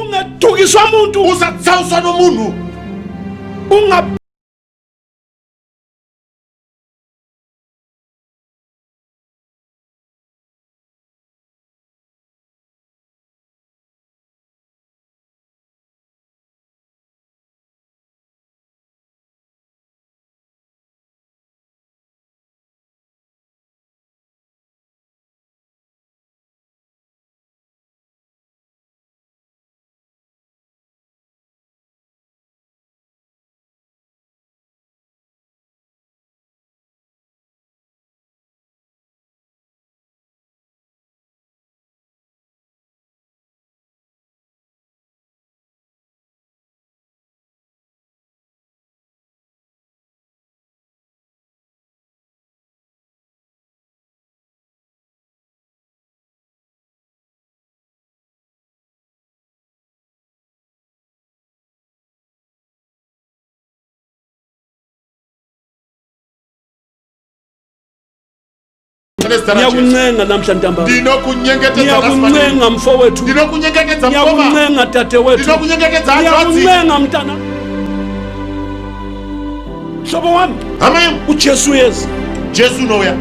ungathukiswa umuntu, usathawuswa nomuntu, ngiyakuncenga namhlanje ntambama, ndinokunyengetedza ngiyakuncenga mfowethu, ndinokunyengetedza mkoma, ngiyakuncenga dadewethu, ndinokunyengetedza ngiyakuncenga mntana. Hlobo wami, amen. uJesu yeza, Jesu noya.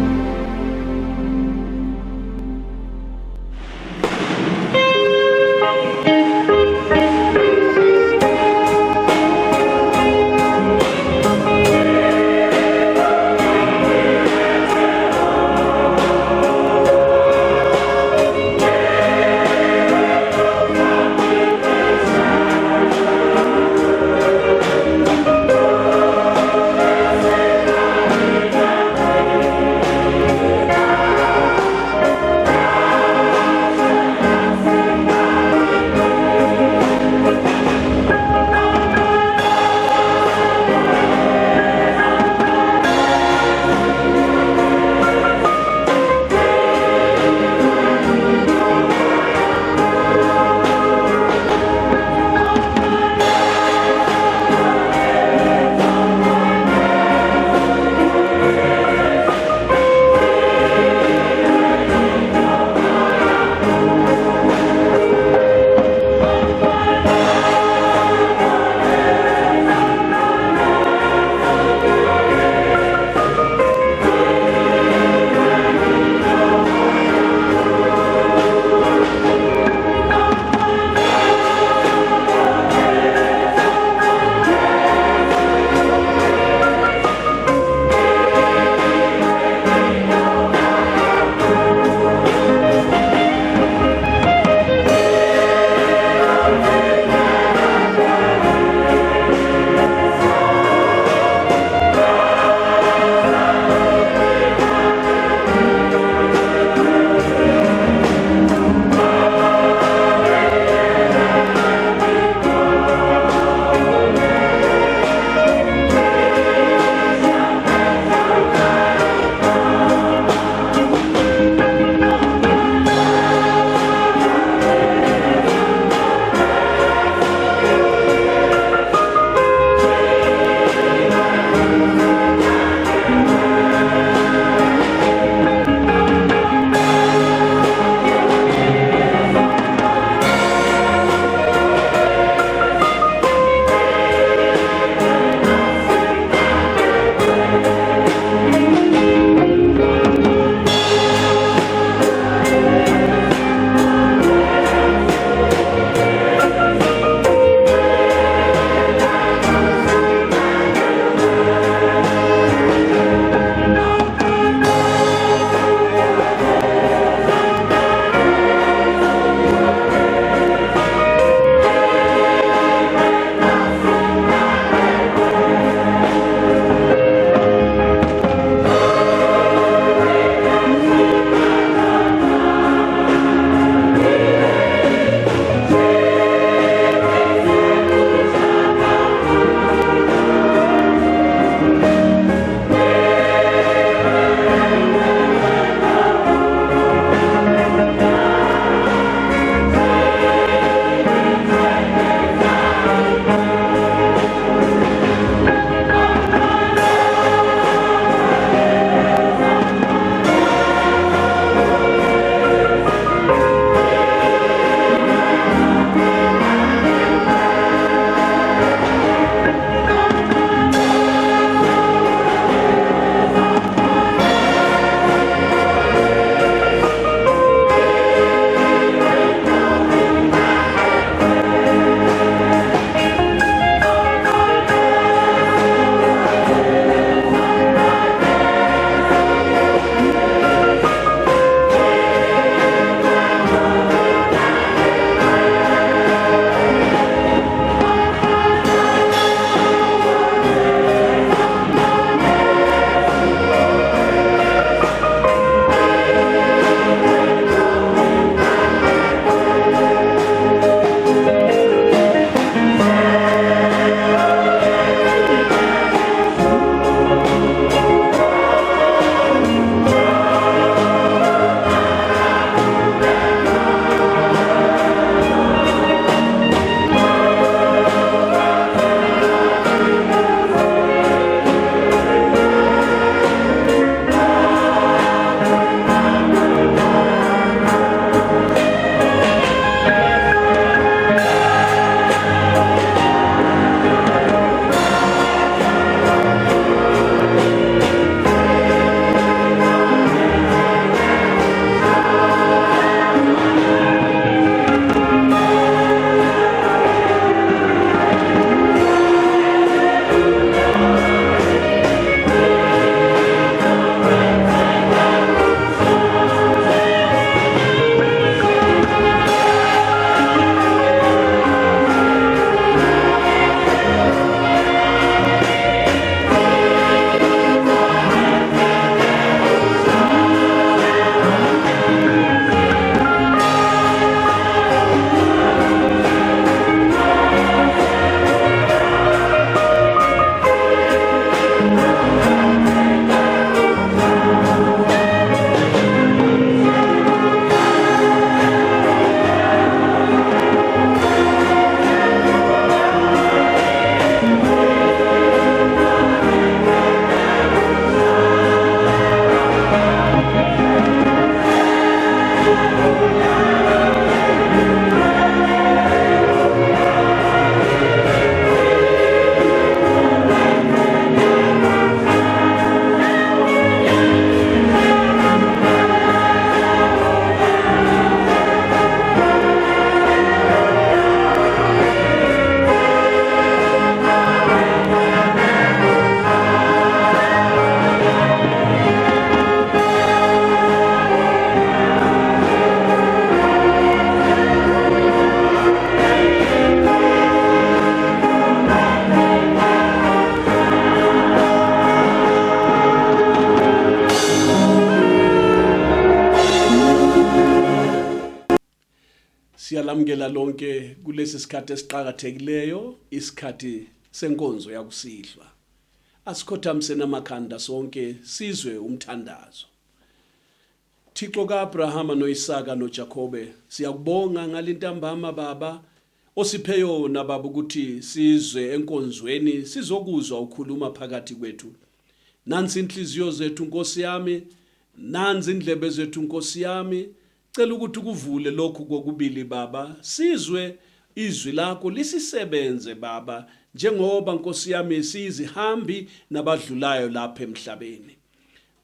Siyalamukela lonke kulesi sikhathi esiqhakathekileyo, isikhathi senkonzo yakusihlwa. Asikhothamise namakhanda sonke sizwe umthandazo. Thixo kaAbrahama noIsaka noJakobe, siyakubonga ngalintambama baba osiphe yona baba ukuthi sizwe enkonzweni sizokuzwa ukhuluma phakathi kwethu. Nansi inhliziyo zethu Nkosi yami, nansi indlebe zethu Nkosi yami. Cela ukuthi kuvule lokhu kokubili baba, sizwe izwi lakho lisisebenze baba, njengoba Nkosi yami siyizihambi nabadlulayo lapha emhlabeni.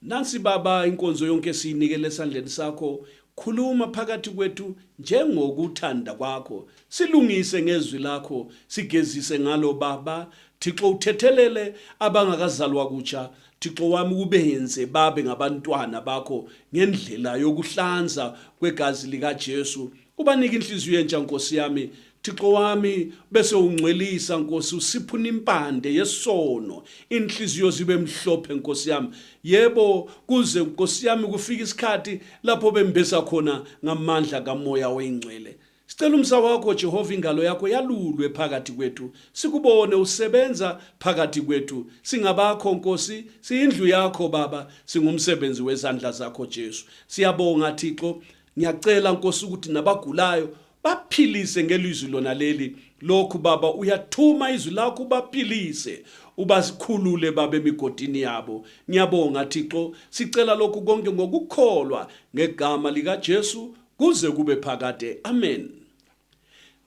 Nansi baba inkonzo yonke siyinikele esandleni sakho, khuluma phakathi kwethu njengokuthanda kwakho, silungise ngezwi lakho, sigezise ngalo baba. Thixo uthethelele abangakazalwa kutsha, Thixo wami kubenze babe ngabantwana bakho ngendlela yokuhlanza kwegazi lika Jesu. Ubanike inhliziyo entsha Nkosi yami, Thixo wami, bese ungcwelisa Nkosi, usiphuna impande yesono, inhliziyo zibe mhlophe Nkosi yami. Yebo kuze Nkosi yami kufika isikhathi lapho bembesa khona ngamandla kaMoya oyingcwele. Sicela umsa wakho Jehova, ingalo yakho yalulwe phakathi kwethu, sikubone usebenza phakathi kwethu. Singabakho Nkosi, siyindlu yakho baba, singumsebenzi wezandla zakho Jesu. Siyabonga Thixo, ngiyacela Nkosi ukuthi nabagulayo baphilise ngelizwi lona leli. Lokhu baba uyathuma izwi lakho baphilise, ubasikhulule baba emigodini yabo. Ngiyabonga Thixo, sicela lokhu konke ngokukholwa ngegama lika Jesu kuze kube phakade. Amen.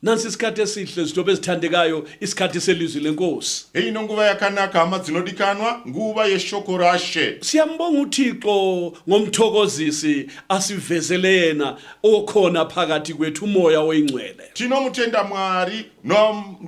Nansi isikhathi esihle zithobe ezithandekayo, isikhathi selizwi lenkosi. Ino nguva yakanaka amadzinodikanwa, nguva yeshokorashe. Siyambonga uThixo ngomthokozisi asivezele yena okhona phakathi kwethu, umoya oyingcwele. Tinomutenda Mwari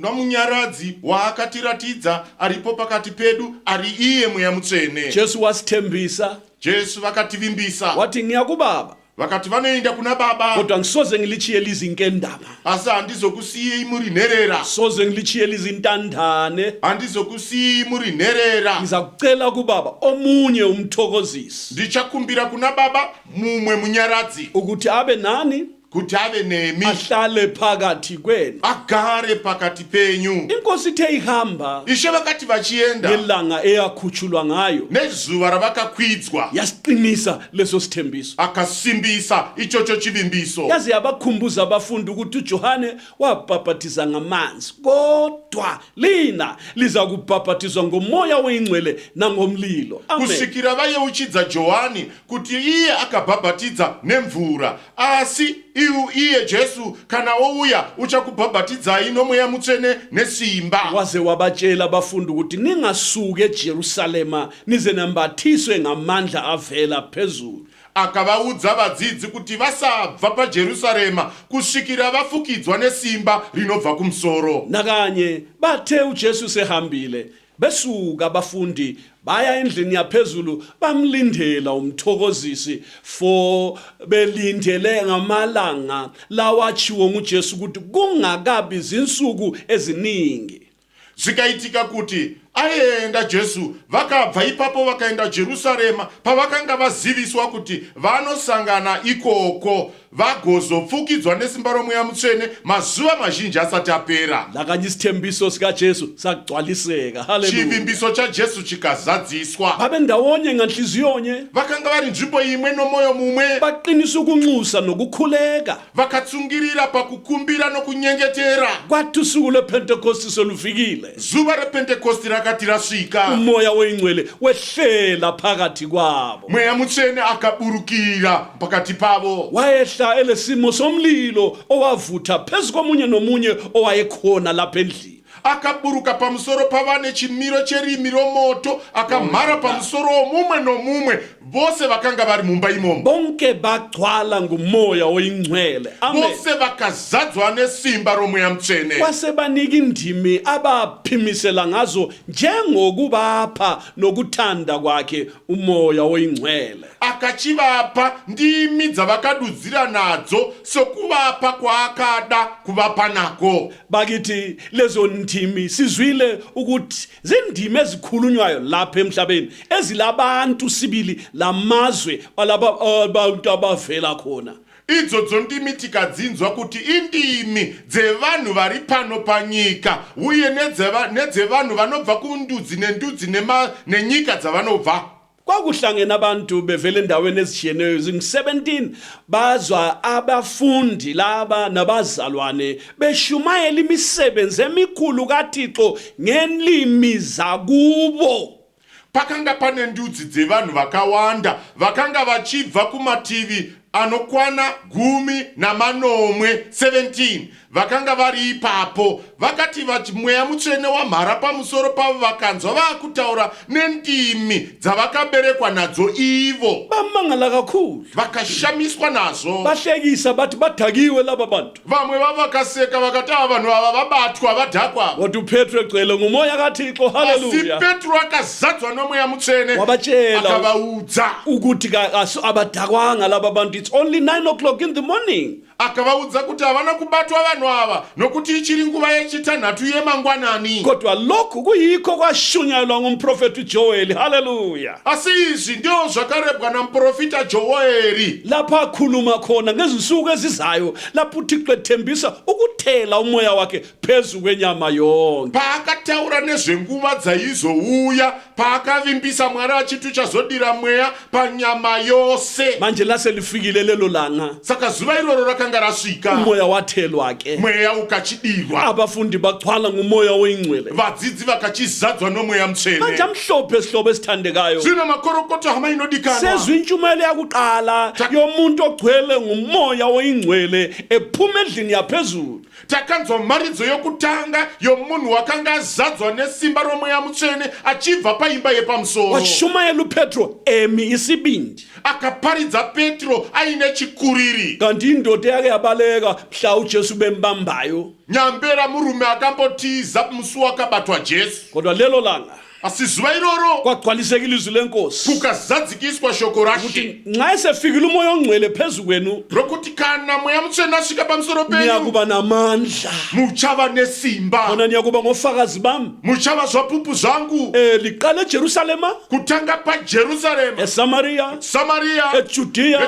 nomunyaradzi waakatiratidza aripo pakati pedu, ari iye Mweya Mutsvene. Jesu wasithembisa, Jesu vakativimbisa, wathi ngiya kubaba, vakati vanoenda kuna Baba, kodwa ngisoze ngilichiyele izinkendama, asi handizokusiyei muri nherera, soze ngilichiyele izintandane, handizokusiyei muri nherera. ngizakucela kubaba omunye umthokozisi, Ndichakumbira kuna Baba mumwe munyaradzi, ukuthi abe nani, kuti ave nemi, ahlale phakathi kwenu. agare pakati penyu. Inkosi ithe ihamba Ishe vakati vachienda ngelanga eyakhutshulwa ngayo, nezuva ravakakwidzwa, yasiqinisa leso sithembiso, akasimbisa ichocho chivimbiso. yaze yabakhumbuza abafundi ukuthi uJohane wabhaphathiza ngamanzi, kodwa lina liza kubhaphathizwa ngomoya oyingcwele nangomlilo. Amen. Kusvikira vayeuchidza Johani kuti iye akabhabhatidza nemvura, asi iye Jesu kana ouya uchakubhabhatidzai noMweya Mutsvene nesimba. Waze wabatshela abafundi ukuthi ningasuke eJerusalema nize nambathiswe ngamandla avela phezulu. Akavaudza vadzidzi kuti vasabva paJerusarema kusvikira vafukidzwa nesimba rinobva kumusoro. Nakanye bathe uJesu sehambile, besuka abafundi baya endlini yaphezulu bamlindela umthokozisi, for belindele ngamalanga lawachiwo nguJesu ukuthi kungakabi izinsuku eziningi. Zvikaitika kuti aenda Jesu, vakabva ipapo vakaenda Jerusarema, pavakanga vaziviswa kuti vanosangana ikoko vagozofukidzwa nesimba roMweya Mutsvene mazuva mazhinji asati apera. Nakanye isithembiso sikaJesu sagcwaliseka. Haleluya. Chivimbiso chaJesu chikazadziswa. Babe ndawonye nganhliziyonye, Vakanga vari nzvimbo imwe nomoyo mumwe, baqinisa ukunxusa nokukhuleka. vakatsungirira pakukumbira nokunyengetera. Kwathi usuku lwePentekosti solufikile, Zuva rePentekosti rakati rasvika, umoya oyingcwele wehlela phakathi kwabo. Mweya Mutsvene akaburukira pakati pavo. Wayehla elesimo somlilo owavutha phezu komunye nomunye owayekhona lapha endlini. Akaburuka pamusoro pavane chimiro cherimi romoto, akamhara pamusoro mumwe nomumwe, vose vakanga vari mumba imomo. Bonke bagcwala ngumoya oyingcwele. Amen. Vose vakazadzwa nesimba roMweya Mutsvene. Wasebanika indimi abaphimisela ngazo njengokubapha nokuthanda kwakhe umoya oyingcwele. Akachivapa ndimi dzavakadudzira nadzo sokuvapa kwaakada kuvapa nako. Bakithi lezo ndimi sizwile ukuthi zindimi ezikhulunywayo lapha emhlabeni ezilabantu sibili lamazwe alaba abantu abavela khona. idzodzo ndimi tikadzinzwa kuti indimi dzevanhu vari pano panyika uye nedzevanhu vanobva kundudzi nendudzi nenyika dzavanobva. Kwakuhlangene abantu bevele endaweni ezitshiyeneyo zingu-17 bazwa abafundi laba nabazalwane beshumayela imisebenzi emikhulu kaThixo ngelimi zakubo. Pakanga pane ndudzi dzevanhu vakawanda vakanga vachibva kumativi anokwana 17 vakanga vari ipapo. Vakati mweya mutsvene wamhara pamusoro pavo vakanzwa vakutaura nendimi dzavakaberekwa nadzo ivo. Bamangala kakhulu. Vakashamiswa nazo. Bahlekisa bathi badakiwe laba bantu. Vamwe vakaseka vakati vanhu ava vabatwa vadhakwa. Kodwa uPetro egcwele ngumoya kaThixo. Haleluya. Asi Petro akazadzwa nomweya mutsvene wabatshela akavaudza ukuthi abadakwanga laba bantu. It's only 9 o'clock in the morning. Akavaudza kuti havana kubatwa vanhu ava nokuti ichiri nguva yechitanhatu yemangwanani. Kodwa lokhu kuyikho kwashunyayelwa ngumprofeti Joel. Haleluya. Asi izvi ndio zvakarebwa namuprofita Joeli. Lapha akhuluma khona ngezinsuku ezizayo lapho uThixo ethembisa ukuthela umoya wakhe phezu kwenyama yonke. Paakataura nezvenguva dzaizouya paakavimbisa Mwari achiti uchazodira mweya panyama yose. Manje laselifikile lelo langa. Saka zuva iroro rakanga rasvika. Umoya wathelwa ke. Mweya ukachidirwa. Abafundi baxhwala ngumoya oyingcwele. Vadzidzi vakachizadzwa nomweya mutsvene. Manje amhlophe esihlobo esithandekayo. Zvino makorokoto hama inodikanwa. Sezwe intshumayelo yakuqala yomuntu ogcwele ngumoya oyingcwele ephuma endlini yaphezulu. Takanzwa mharidzo yokutanga yomunhu wakanga azadzwa nesimba romweya mutsvene achibva paimba yepamusoro. Washumayela uPetro emi isibindi. Akaparidza Petro aine chikuriri. Kanti indoda yake yabaleka mhla uJesu bembambayo. Nyambera murume akambotiza musi wakabatwa Jesu. Kodwa lelo langa asi zuva iroro kwagcwalisekile izwi lenkosi kukazadzikiswa shoko raShe ukuthi nxa esefikile umoya ongcwele phezu kwenu rokuti kana mweya mutsvene asvika pamusoro penyu niyakuba namandla, muchava nesimba, khona niyakuba ngofakazi bami. muchava zvapupu zvangu. Liqala eJerusalema, kutanga paJerusalema, eSamaria, Samaria, eJudiya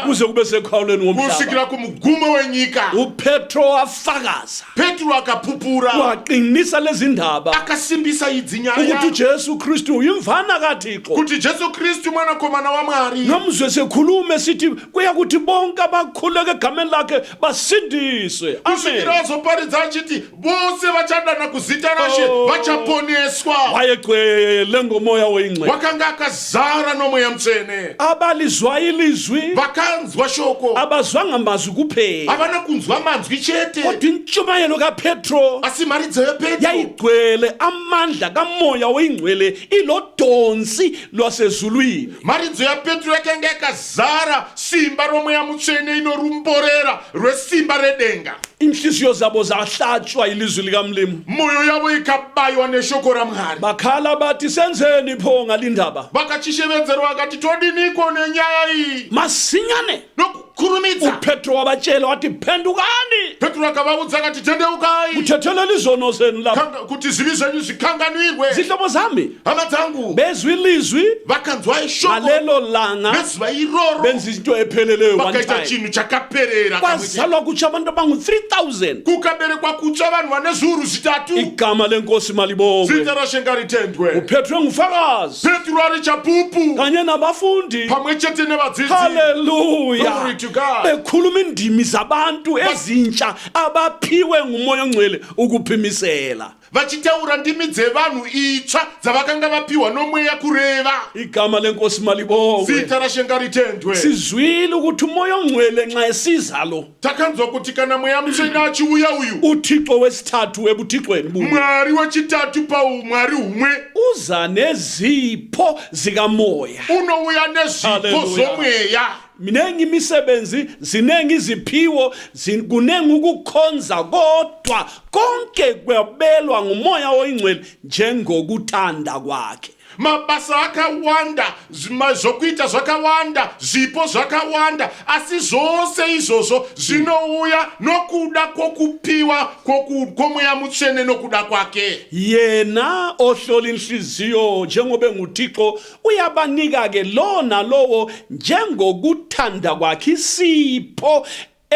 kuze kube sekhawuleni ngomhlaba. kusikira kumugumo wenyika. uPetro wafakaza, Petro akapupura, waqinisa lezi ndaba akasimbisa idzinyaya ukuthi uJesu Kristu uyimvana kaThixo, kuti Jesu Kristu mwanakomana waMwari. nomzwe sekhulume sithi kuya kuthi bonke abakhuleka egameni lakhe basindiswe. Kusikira Amen. azoparidza achiti vose vachadana kuzita raShe vachaponeswa. Wayegcwele ngomoya oyingcwele, Wakanga akazara nomweya mutsvene. abalizwayo ilizwi Vakanzwa shoko, abazwanga mazwi kuphela, havana kunzwa manzwi chete. kodwa intshumayelo kaPetro Asi mharidzo yePetro yayigcwele amandla kamoya oyingcwele ilodonsi lwasezulwini. mharidzo yaPetro yakanga yakazara simba romweya mutsvene inorumborera rwesimba redenga. Inhliziyo zabo zahlatshwa ilizwi likamlimo, Moyo yavo ikabaywa neshoko raMwari. bakhala bathi senzeni pho ngalindaba. Vakachishevedzerwa vakati todiniko nenyaya iyi Masinyane nokukurumidza. uPetro wabatshela wathi phendukani, Petro akavaudza akati tendeukai uthethelela izono zenu lapha. kuti zivi zvenyu zvikanganwirwe. Zihlobo zami Hama dzangu bezwi ilizwi vakanzwa ishoko ngalelo langa nezuva iroro benza into epheleleyo one vakaita time. chinhu chakaperera kamwe chete. Kwazalwa kutsha abantu abangu-3,000. Kukaberekwa kutsva vanhu vane zviuru zvitatu. Igama lenkosi malibongwe. Zita raShe ngaritendwe. uPetro ngufakazi Petro ari chapupu kanye nabafundi. pamwe chete nevadzidzi. Haleluya. Glory to God. Bekhuluma indimi zabantu ezintsha abaphiwe ngumoya ongcwele ukuphimisela. Vachitaura ndimi dzevanhu itsva dzavakanga vapiwa nomweya kureva. Igama lenkosi malibongwe. Zita raShe ngaritendwe. Sizwile ukuthi umoya ongcwele nxa esiza lo, Takanzwa kuti kana mweya mutsvene achiuya uyu, uThixo wesithathu ebuthixweni bunye, Mwari wechitatu paumwari humwe, uza nezipho zikamoya. unouya nezvipo Hallelujah. zomweya. Minengi imisebenzi, zinengi iziphiwo, kunengi ukukhonza, kodwa konke kwabelwa ngumoya oyingcwele njengokuthanda kwakhe. mabasa akawanda, zokuita zvakawanda, zvipo zvakawanda, asi zvose izvozvo zvinouya nokuda kwokupiwa kwomweya mutsvene nokuda kwake. Yena ohlola inhliziyo njengoba enguThixo uyabanika ke lona lowo njengokuthanda kwakhe isipho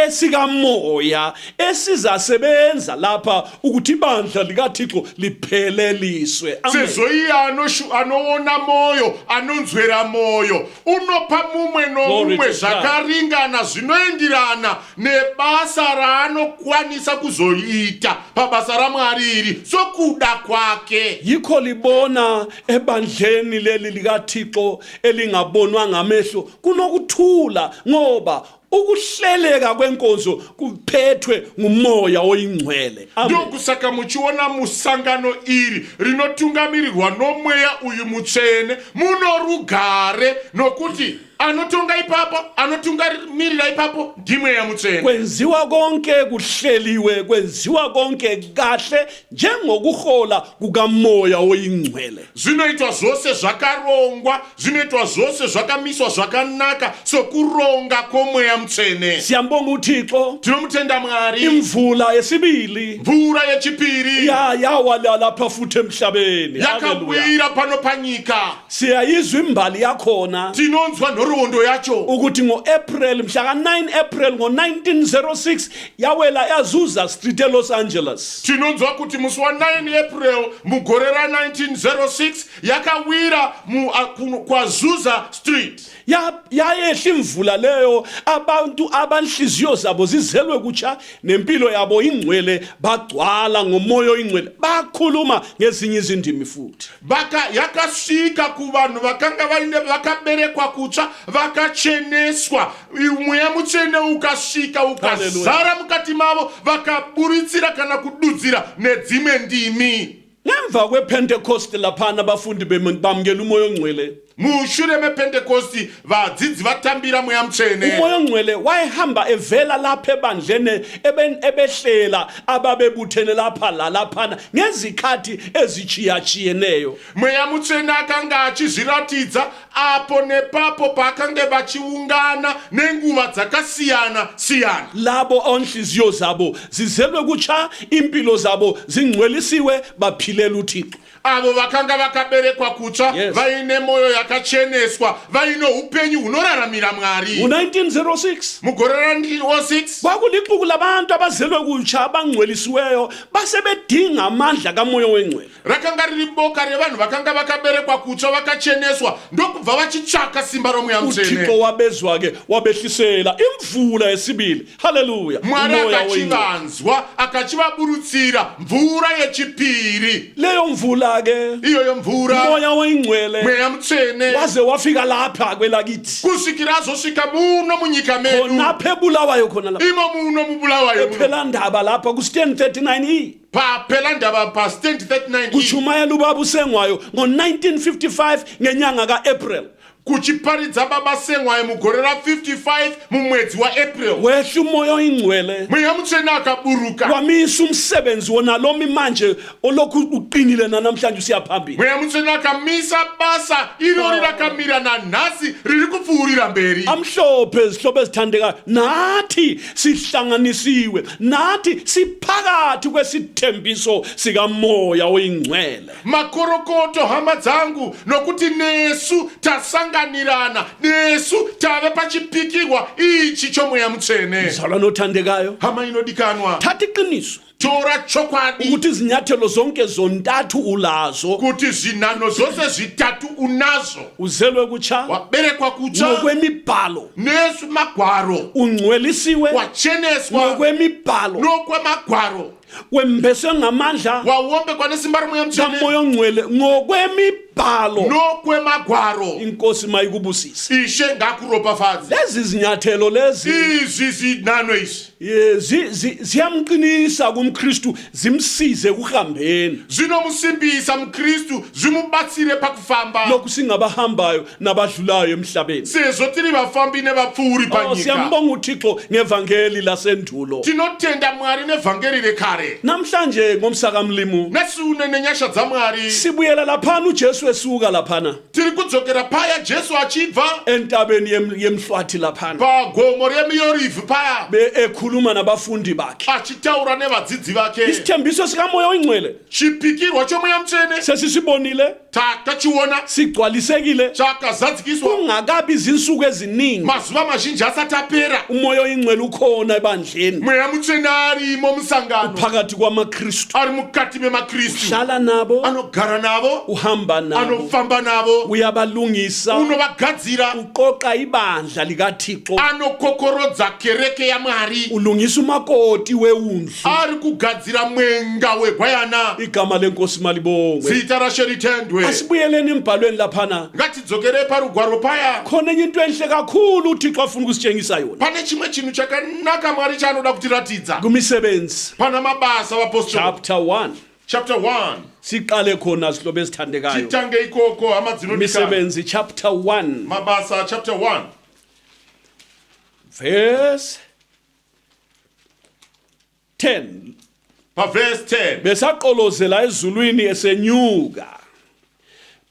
esikamoya esizasebenza lapha ukuthi ibandla likaThixo lipheleliswe. Amen. Sezoiya anoona moyo, anonzwera moyo, unopa mumwe nomumwe zvakaringana zvinoendirana nebasa raanokwanisa kuzoita pabasa raMwari iri sokuda kwake. Yikho libona ebandleni leli likaThixo elingabonwa ngamehlo kunokuthula ngoba ukuhleleka kwenkonzo kuphethwe ngumoya oyingcwele. Ndokusaka muchiona musangano iri rinotungamirirwa nomweya uyu mutsvene munorugare nokuti anotonga ipapo, anotungamirira ipapo ndimweya mutsvene. Kwenziwa konke kuhleliwe, kwenziwa konke kahle njengokuhola kukamoya oyingcwele. Zvinoitwa zvose zvakarongwa, zvinoitwa zvose zvakamiswa zvakanaka sokuronga kwomweya mutsvene. Siyambonga uThixo. Tinomutenda Mwari. Imvula yesibili, mvura yechipiri yawala lapha futhi emhlabeni. yakawira pano panyika. Siyayizwa imbali yakhona. Tinonzwa nhoroondo yacho Ukuthi ngo-April mhla ka-9 April ngo-1906 yawela eAzusa Street eLos Angeles. Tinonzwa kuti musi wa 9 April mugore ra 1906 yakawira kwaZusa Street. Yayehla imvula leyo, abantu abanhliziyo zabo zizelwe kutsha nempilo yabo ingcwele, bagcwala ngomoya oyingcwele, bakhuluma ngezinye izindimi futhi. Yakasvika kuvanhu vakanga vakaberekwa kutsva, vakacheneswa, mweya mutsvene ukasvika ukazara mukati mavo, vakaburitsira kana kududzira nedzimwe ndimi. Ngemva kwePentecost laphana abafundi bamukela umoya ongcwele. Mushure mePentecost vadzidzi vatambira mweya mutsvene. Umoya ongcwele wayehamba evela lapha ebandlene ebehlela ababebuthene lapha laphana ngezikhathi ezichiyachiyeneyo. Mweya mutsvene akanga achizviratidza apo nepapo paakanga vachiungana nenguva dzakasiyana siyana. Labo onhliziyo zabo zizelwe kutsha, impilo zabo zingcwelisiwe, baphilela uThixo. Avo vakanga vakaberekwa kutsva, vaine moyo yakacheneswa, vaine upenyu hunoraramira Mwari. Mu-1906 mugore ra 1906 kwakulixuku labantu abazelwe kutsha abangcwelisiweyo basebedinga amandla kamoya wengcwele. rakanga riri boka revanhu vakanga vakaberekwa kutsva vakacheneswa ndokubva vachitsvaka simba romweya mutsvene. uThixo wabezwa-ke wabehlisela imvula yesibili. Haleluya. Mwari akachivanzwa akachivaburutsira mvura yechipiri. Leyo mvula ke iyoyo mvura umoya oyingcwele mweya mutsvene waze wafika lapha kwelakithi, kusvikira azosvika muno munyika medu, khonapha eBulawayo khona lapha imo muno mubulawayo muno. phela ndaba lapha ku-stand 39 Phela ndaba pa stand 39 kuchumayela ubaba usengwayo ngo-1955 ngenyanga ka-April. kuchiparidza baba sengwayo mugore ra 55 mumwedzi waApril. Wehla umoya oyingcwele mweya mutsvene akaburuka, wamisa umsebenzi wona lomi manje olokhu uqinile nanamhlanje usiyaphambili. mweya mutsvene akamisa basa irori rakamira nanhasi riri kupfuurira mberi. Amhlophe izihlobo ezithandekayo, nathi sihlanganisiwe, nathi siphakathi kwesithembiso sikamoya oyingcwele. Makorokoto hama dzangu, nokuti nesu tasanganirana, nesu tave pachipikirwa ichi chomweya mutsvene. Mzalwane othandekayo, Hama inodikanwa, thatha iqiniso tora chokwadi ukuthi izinyathelo zonke zontathu ulazo. kuti zvinhanho zvose zvitatu unazo. Uzelwe kutsha, Waberekwa kutsva ngokwemibhalo, nesu magwaro, ungcwelisiwe wacheneswa ngokwemibhalo, nokwamagwaro, wembeswe ngamandla wawombekwa nesimba romweya mutsvene kamoya ongcwele ngokwemibhalo. nokwemagwaro. Inkosi mayikubusise. Ishe ngakuropafadze. Lezi zinyathelo lezi Izvi zvinhanho izvi ziyamqinisa kumKristu, zimsize kuhambeni. zvinomusimbisa mukristu, zvimubatsire pakufamba. Lokhu singabahambayo nabadlulayo emhlabeni. Sezvo tiri vafambi nevapfuuri panyika, Siyambonga uThixo ngevangeli lasendulo. tinotenda Mwari nevhangeri rekare. naye namhlanje ngomsaka mlimu nesune nenyasha dzamwari sibuyela laphana uJesu esuka laphana tiri kudzokera paya Jesu achibva entabeni yemhlwathi laphana pagomo remiyorivi paya ekhuluma nabafundi bakhe achitaura nevadzidzi vake isithembiso sikamoya oyingcwele chipikirwa chomoya mutsvene sesisibonile tachiona sigcwalisekile chakazadzikiswa kungakabi izinsuku eziningi mazuva mazhinji asati apera umoya oyingcwele ukhona ebandleni mweya mutsvene arimo musangano phakathi kwamakristu ari mukati memakristu hlala nabo anogara navo uhamba nabo anofamba navo uyabalungisa unovagadzira uqoqa ibandla likaThixo anokokorodza kereke yamwari ulungisa umakoti weundlu ari kugadzira mwenga wegwayana igama lenkosi malibongwe zita rashe ritendwe asibuyeleni embhalweni laphana ngatidzokere parugwaro paya khona enye into enhle kakhulu uThixo afuna ukusitshengisa yona pane chimwe chinhu chakanaka mwari chaanoda kutiratidza kumisebenzi pana mabasa apostolic chapter 1 siqale khona sihlobo esithandekayo chitange ikoko hama dzinodikana misebenzi chapter 1 mabasa chapter 1 verse 10 verse 10 besaqolozela ezulwini esenyuka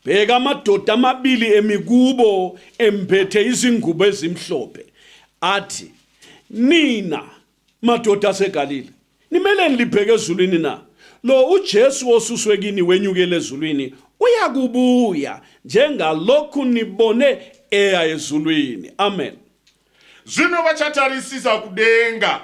bheka amadoda amabili emikubo emphethe izingubo ezimhlophe athi nina madoda aseGalile nimeleni libheke ezulwini na lo uJesu osuswe kini wenyukele ezulwini uyakubuya njengalokhu nibone eya ezulwini amen zvino vachatarisisa kudenga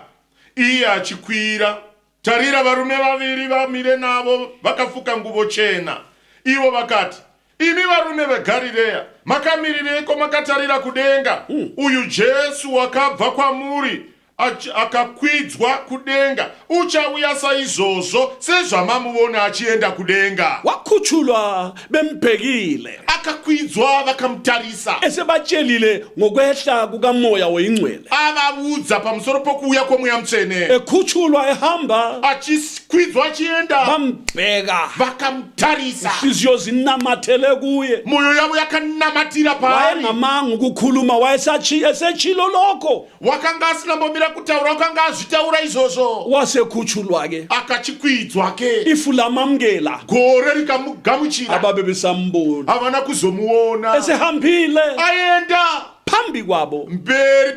iye achikwira tarira varume vaviri vamire navo vakafuka nguvo chena ivo vakati imi varume veGarireya makamirireko makatarira kudenga uyu Jesu wakabva kwamuri akakwidzwa kudenga uchauya saizvozvo sezvamamuona achienda kudenga wakhuchulwa bembhekile akakwidzwa vakamutarisa esebatshelile ngokwehla kukamoya oyingcwele avaudza pamusoro pokuuya kwoMweya Mutsvene ekhutshulwa ehamba achikwidzwa achienda bambheka vakamutarisa inhliziyo zinamathele kuye moyo yavo yakanamatira paari wayengamanga ukukhuluma wayesechilo lokho wakanga asinambomira kutaura wakanga azvitaura izvozvo wasekhutshulwa ke akachikwidzwa ke ifu lamamukela gore rikamugamuchira ababe besambona havana kuzomuona esehambile aenda phambi kwabo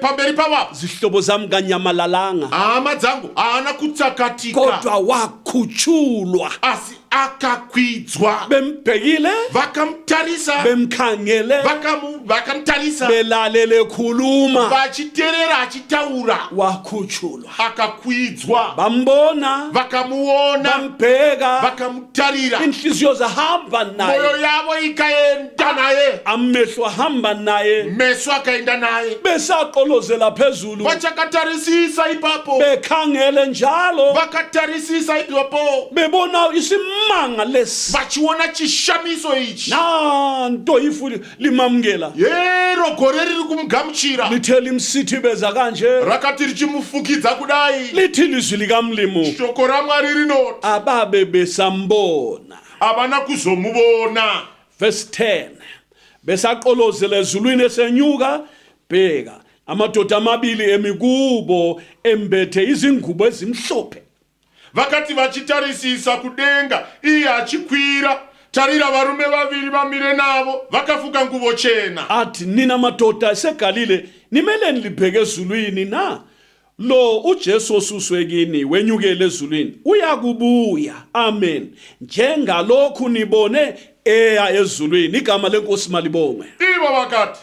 pamberi pavavo zihlobo zami kanyamalalanga hama dzangu haana kutsakatika kodwa wakhutshulwa asi akakwidzwa bembhekile vakamutarisa bemkhangele vakamutarisa belalele khuluma vachiterera achitaura wakhutshulwa akakwidzwa bambona vakamuona bambheka vakamutarira inhliziyo zahamba naye moyo yavo ikaenda naye amehlo ahamba naye meso akaenda naye besaqolozela phezulu vachakatarisisa ipapo bekhangele njalo vakatarisisa ipapo bebona isimanga lesi vachiona chishamiso ichi nanto ifu limamukela yero gore riri kumugamuchira lithe limsithibeza kanje rakati richimufukidza kudai lithi lizwi likamlimu shoko raMwari rinoti ababe besambona havana kuzomuvona verse 10 besaqolozela ezulwini esenyuka bheka amadoda amabili emikubo embethe izingubo ezimhlophe vakati vachitarisisa kudenga iye achikwira tarira varume vaviri vamire navo vakafuka nguvo chena athi nina madoda aseGalile nimeleni libheke ezulwini na lo uJesu osuswe kini wenyukele ezulwini uyakubuya amen njengalokhu nibone eya ezulwini igama lenkosi malibongwe ivo vakati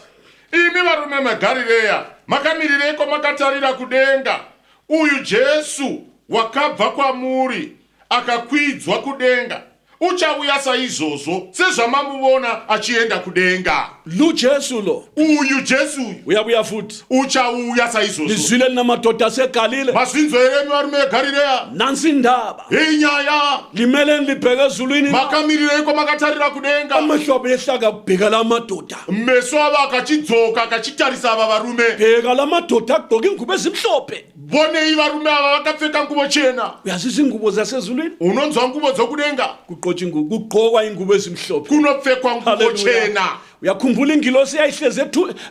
imi varume veGarireya makamirireko makatarira kudenga uyu Jesu wakabva kwamuri akakwidzwa kudenga uchauya saizvozvo sezvamamuona achienda kudenga luJesu lo uyu Jesu uyabuya futhi uchauya saizvozvo lizwile namadoda aseGalile mazvinzwa here imi varume veGarireya nansi indaba inyaya limeleni libheke ezulwini makamirireko makatarira kudenga amehlo abo ehlaka kubheka lamadoda meso avo akachidzoka akachitarisa ava varume bheka lamadoda agqoka ingubo ezimhlophe vonei varume ava vakapfeka nguvo chena uyazisa ingubo zasezulwini unonzwa nguvo dzokudenga kuqotshwa ingubo ezimhlophe kunopfekwa nguvo chena uyakhumbula ingilosi yayihleze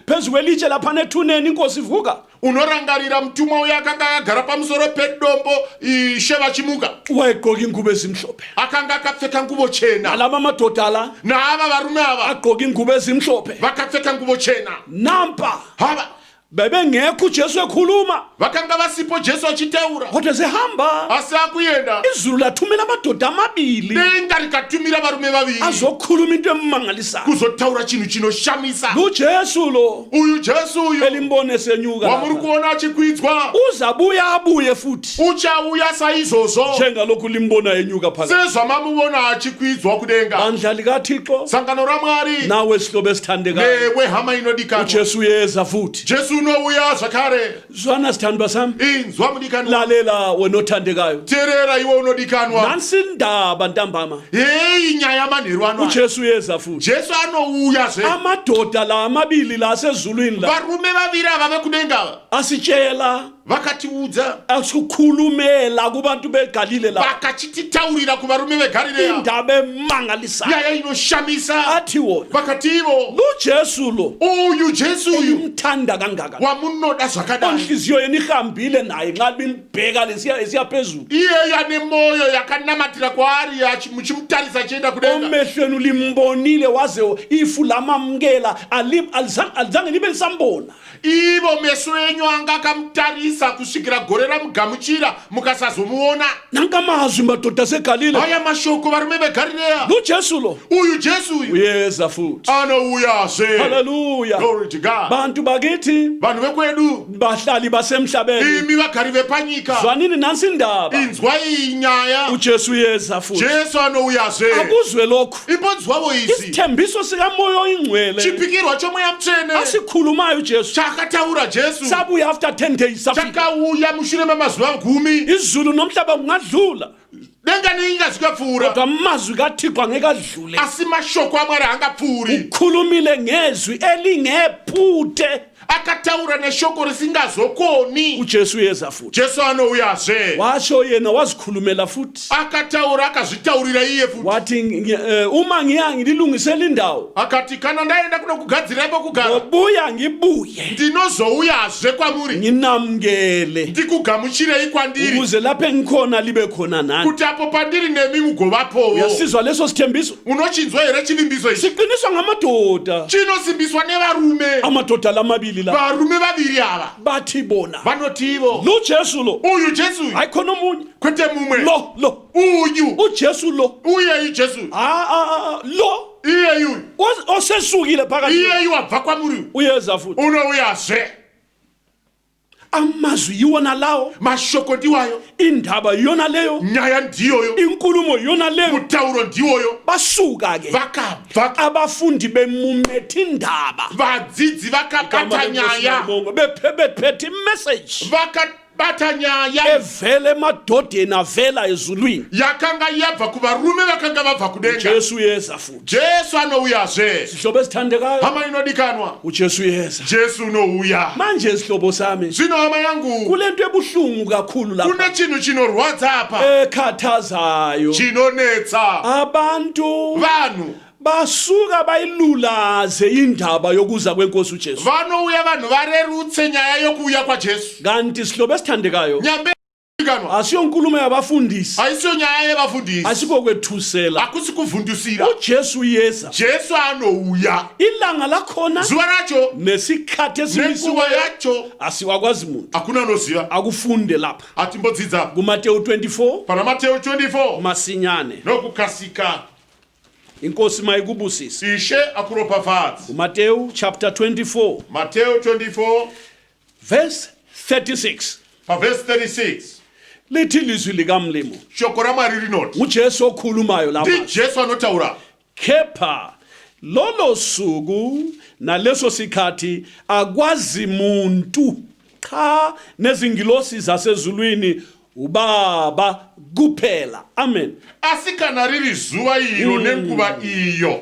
phezu kwelitshe lapha nethuneni inkosi ivuka unorangarira mtumwa uya akanga agara pamusoro pedombo ishe vachimuka wayegqoka ingubo ezimhlophe akanga akapfeka ngubo chena nalaba amadoda ala naava varume ava agqoka ingubo ezimhlophe vakapfeka ngubo chena nampa hava bebengekho uJesu ekhuluma vakanga vasipo Jesu achiteura kodwa sehamba asi akuyenda izulu lathumela amadoda amabili denga rikatumira varume vaviri azokhuluma into emangalisayo kuzotaura chinhu chinoshamisa uJesu lo uyu Jesu uyu elimbone senyuka wamuri kuona achikwidzwa uzabuya abuye futhi uchauya saizvozvo njengalokhu limbona enyuka phakathi sezvamamuvona achikwidzwa kudenga bandla likaThixo sangano ramwari nawe sihlobo esithandekayo newe hama inodikanwa uJesu uyeza futhi Jesu unouya zvakare zwana sithandwa sami inzwa mudikanwa lalela wena othandekayo teerera iwe unodikanwa nansi indaba ntambama heyi nyaya manheru ano uJesu uyeza futhi Jesu anouyazve amadoda la amabili la asezulwini la varume vaviri ava vekudenga asitshela vakatiudza asikhulumela kubantu beGalile la vakachititaurira kuvarume vegarireya indaba emangalisayo nyaya inoshamisa athi wona vakativo uJesu lo uyu Jesu uyu umthanda kangaka wamunoda zvakadai onhliziyo yena ihambile naye nxa limbheka lesiya phezulu iye yane moyo yakanamatira kwaari muchimutarisa chienda kudenga omehlweni ulimbonile waze ifu lamamukela alizange libe lisambona ivo meso enyu anga akamutarisa kusvikira gore ramugamuchira mukasazomuona nangamazwi madoda seGalile haya mashoko varume vegarireya uJesu lo uyu Jesu uyu uyeza futhi anouyazve haleluya glory to God bantu bakithi vanhu vekwedu bahlali basemhlabeni imi vagari vepanyika zwanini nansi indaba inzwai inyaya uJesu uyeza futhi Jesu anouyazve akuzwe lokhu imbonzwavo izi isithembiso sikamoya oyingcwele chipikirwa chomweya mutsvene asikhulumayo uJesu chakataura Jesu sabuya after 10 days safika chakauya mushure memazuva 10 izulu nomhlaba kungadlula denga nenyika zvikapfuura kodwa amazwi kaThixo angeke adlule asi mashoko amwari haangapfuuri ukhulumile ngezwi elingephuthe akataura neshoko risingazokoni uJesu uyeza futhi Jesu anouyazve washo yena wazikhulumela futhi akataura akazvitaurira iye futi wathi uma ngiya ngilungisela indawo akati kana ndaenda kunokugadzira pekugara ngobuya ngibuye ndinozouyazve kwamuri nginamukele ndikugamuchirei kwandiri ukuze lapho engikhona libe khona nani kuti apo pandiri nemi mugovapowo uyasizwa leso sithembiso unochinzwa here chivimbiso ichi siqiniswa ngamadoda chinosimbiswa nevarume amadoda lamabili la varume vaviri ava bathi bona vanotivo uJesu lo uyu Jesu uyu ayikhona omunye kwete mumwe lo uyu uJesu lo uyeyu Jesu lo iyeyu osesukile phakathi iyeyu wabva kwamuri uyeza futhi unouyazve amazwi yiwona lawo mashoko ndiwayo indaba yiyona leyo nyaya ndiyoyo inkulumo yiyona leyo mutauro ndiwoyo basuka ke vakabva abafundi bemumethe indaba vadzidzi vakabata nyaya bephethe imessage vakabata nyaya evele emadodeni avela ezulwini yakanga yabva kuvarume vakanga vabva kudenga Jesu uyeza futhi Jesu anouyazve sihlobo esithandekayo hama inodikanwa uJesu uyeza Jesu unouya manje sihlobo sami zvino hama yangu kulento ebuhlungu kakhulu lapha kune chinhu chinorwadza apa ekhathazayo chinonetsa abantu vanhu basuka bayilulaze indaba yokuza kwenkosi uJesu vanouya vanhu varerutse nyaya yokuuya kwaJesu kanti sihlobo esithandekayo nyambe asiyo nkulumo yabafundisi ayisiyo nyaya yevafundisi asiko kwethusela akusi kuvhundusira uJesu uyeza Jesu anouya ilanga lakhona zuva racho nesikhathi nenguva esimisiweyo yacho asiwakwazi muntu hakuna anoziva akufunde lapha atimbodzidza kuMateyu 24 pana Mateyu 24 masinyane nokukasika inkosi mayikubusise ishe akuropafadzi kuMateyu chapter 24 Mateyu 24 verse 36 paverse 36 lithi lizwi likamlimo shoko ramwari rinoti uJesu okhulumayo lapha ndi Jesu anotaura kepha lolo suku naleso sikhathi akwazi muntu cha nezingilosi zasezulwini ubaba kuphela amen asikana riri zuva iro nenguva iyo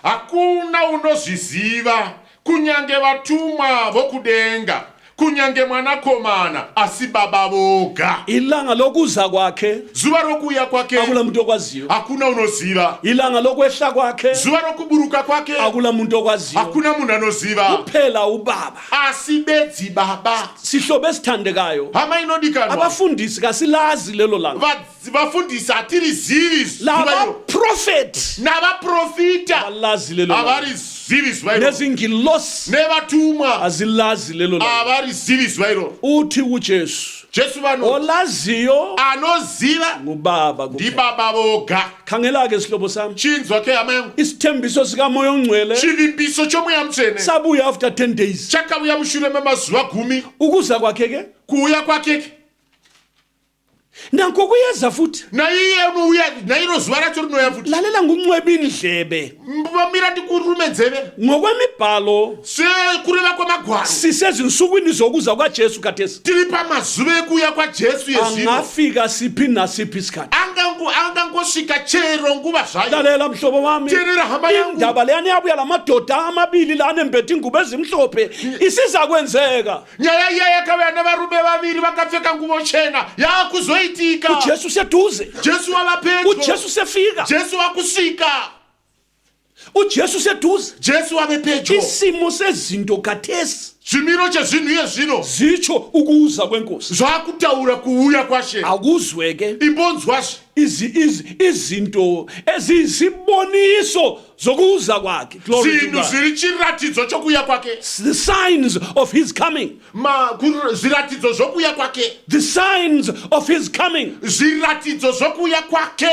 hakuna unozviziva kunyange vatumwa vokudenga kunyange mwanakomana asi baba voga. Ilanga lokuza kwakhe Zuva rokuuya kwake akula muntu okwaziyo. hakuna unoziva. Ilanga lokwehla kwakhe Zuva rokuburuka kwake akula muntu okwaziyo. hakuna munhu anoziva. Kuphela ubaba. Asi bedzi baba. Sihlobo esithandekayo. Hama inodikanwa. Abafundisi kasilazi lelo langa. Vafundisi hatirizivi. Laba prophet Navaprofita abalazi lelo langa. havarizivi zuva iro. Nezingilosi Nevatumwa azilazi lelo langa. havarizivi zuva iro. Uthi uJesu Jesu vano olaziyo anoziva ngubaba ndi kuphela. baba voga. Khangela ke sihlobo sami. Chinzwa ke hama yangu. Isithembiso sika moyo ongcwele Chivimbiso chomweya mutsvene sabuya after 10 days. chakauya mushure memazuva 10. Ukuza kwakhe ke Kuuya kwake nanko kuyeza futhi. naiye unouya nairo zuva racho rinouya futi. Lalela ngumncweba indlebe. Vamira ndikurume nzeve Ngokwemibhalo sekureva kwamagwaro. sisezinsukwini zokuza kwaJesu kathesi. Tiri pamazuva ekuuya kwajesu yezvino. Angafika siphi nasiphi isikhathi. Angangosvika chero nguva zvayo. Lalela mhlobo wami. Terera hama yangu. Indaba leyani yabuya lamadoda amabili lana embethe ingubo ezimhlophe isiza kwenzeka. Nyaya iya yakauya nevarume vaviri vakapfeka nguvo chena yakuzoitika. uJesu seduze. Jesu wava pedyo. uJesu sefika. Jesu wakusvika. uJesu seduze. Jesu wave pedyo. Isimo sezinto kathesi Zvimiro chezvinhu iyezvino zitsho ukuza kwenkosi. zvakutaura kuuya kwashe. Akuzweke Imbonzwazve izinto eziyisiboniso zokuza kwakhe. Glory to zvinhu God. zviri chiratidzo chokuuya kwake. The signs of his coming. Zviratidzo zvokuuya kwake. The signs of his coming. Zviratidzo zvokuuya kwake.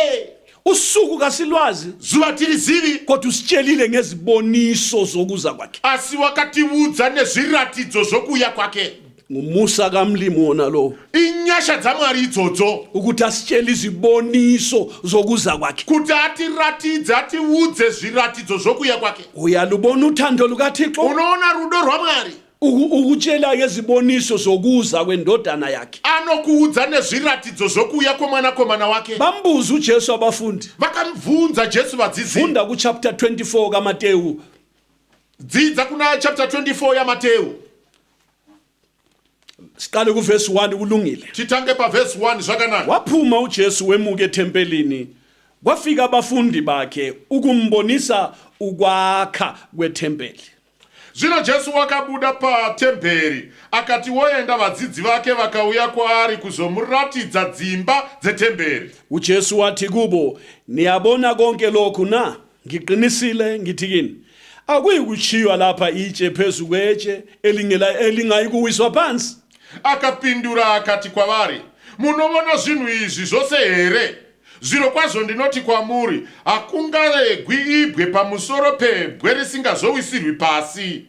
Usuku kasilwazi Zuva tirizivi kodwa usitshelile ngeziboniso zokuza kwakhe. asi wakatiudza nezviratidzo zvokuuya kwake. Ngumusa kamlimi wona lo Inyasha dzamwari idzodzo ukuthi asitshele iziboniso zokuza kwakhe. kuti atiratidze atiudze zviratidzo zvokuuya kwake. Uyalubona uthando lukaThixo Unoona rudo rwaMwari. ukutshela ngeziboniso zokuza kwendodana yakhe. Anokuudza nezviratidzo zvokuuya kwemwanakomana wake. Bambuza uJesu abafundi. Vakamubvunza Jesu vadzidzi. Funda ku chapter 24 kaMateyu. Dzidza kuna chapter 24 yaMateo. Siqale ku verse 1 kulungile. Titange pa verse 1 zvakanaka. Waphuma uJesu wemuka ethempelini. Kwafika abafundi bakhe ukumbonisa ukwakha kwethempeli. Zvino Jesu wakabuda patemberi akati woenda vadzidzi vake vakauya kwaari kuzomuratidza dzimba dzetemberi. uJesu wathi kubo, "Niyabona konke lokhu na? Ngiqinisile ngithi kini. Akuyikuchiywa lapha itshe phezu kwetshe elingayikuwiswa phansi." Akapindura akati kwavari, munoona zvinhu izvi zvose here? Zvirokwazvo ndinoti kwamuri, hakungaregwi ibwe pamusoro pebwe risingazowisirwi pasi.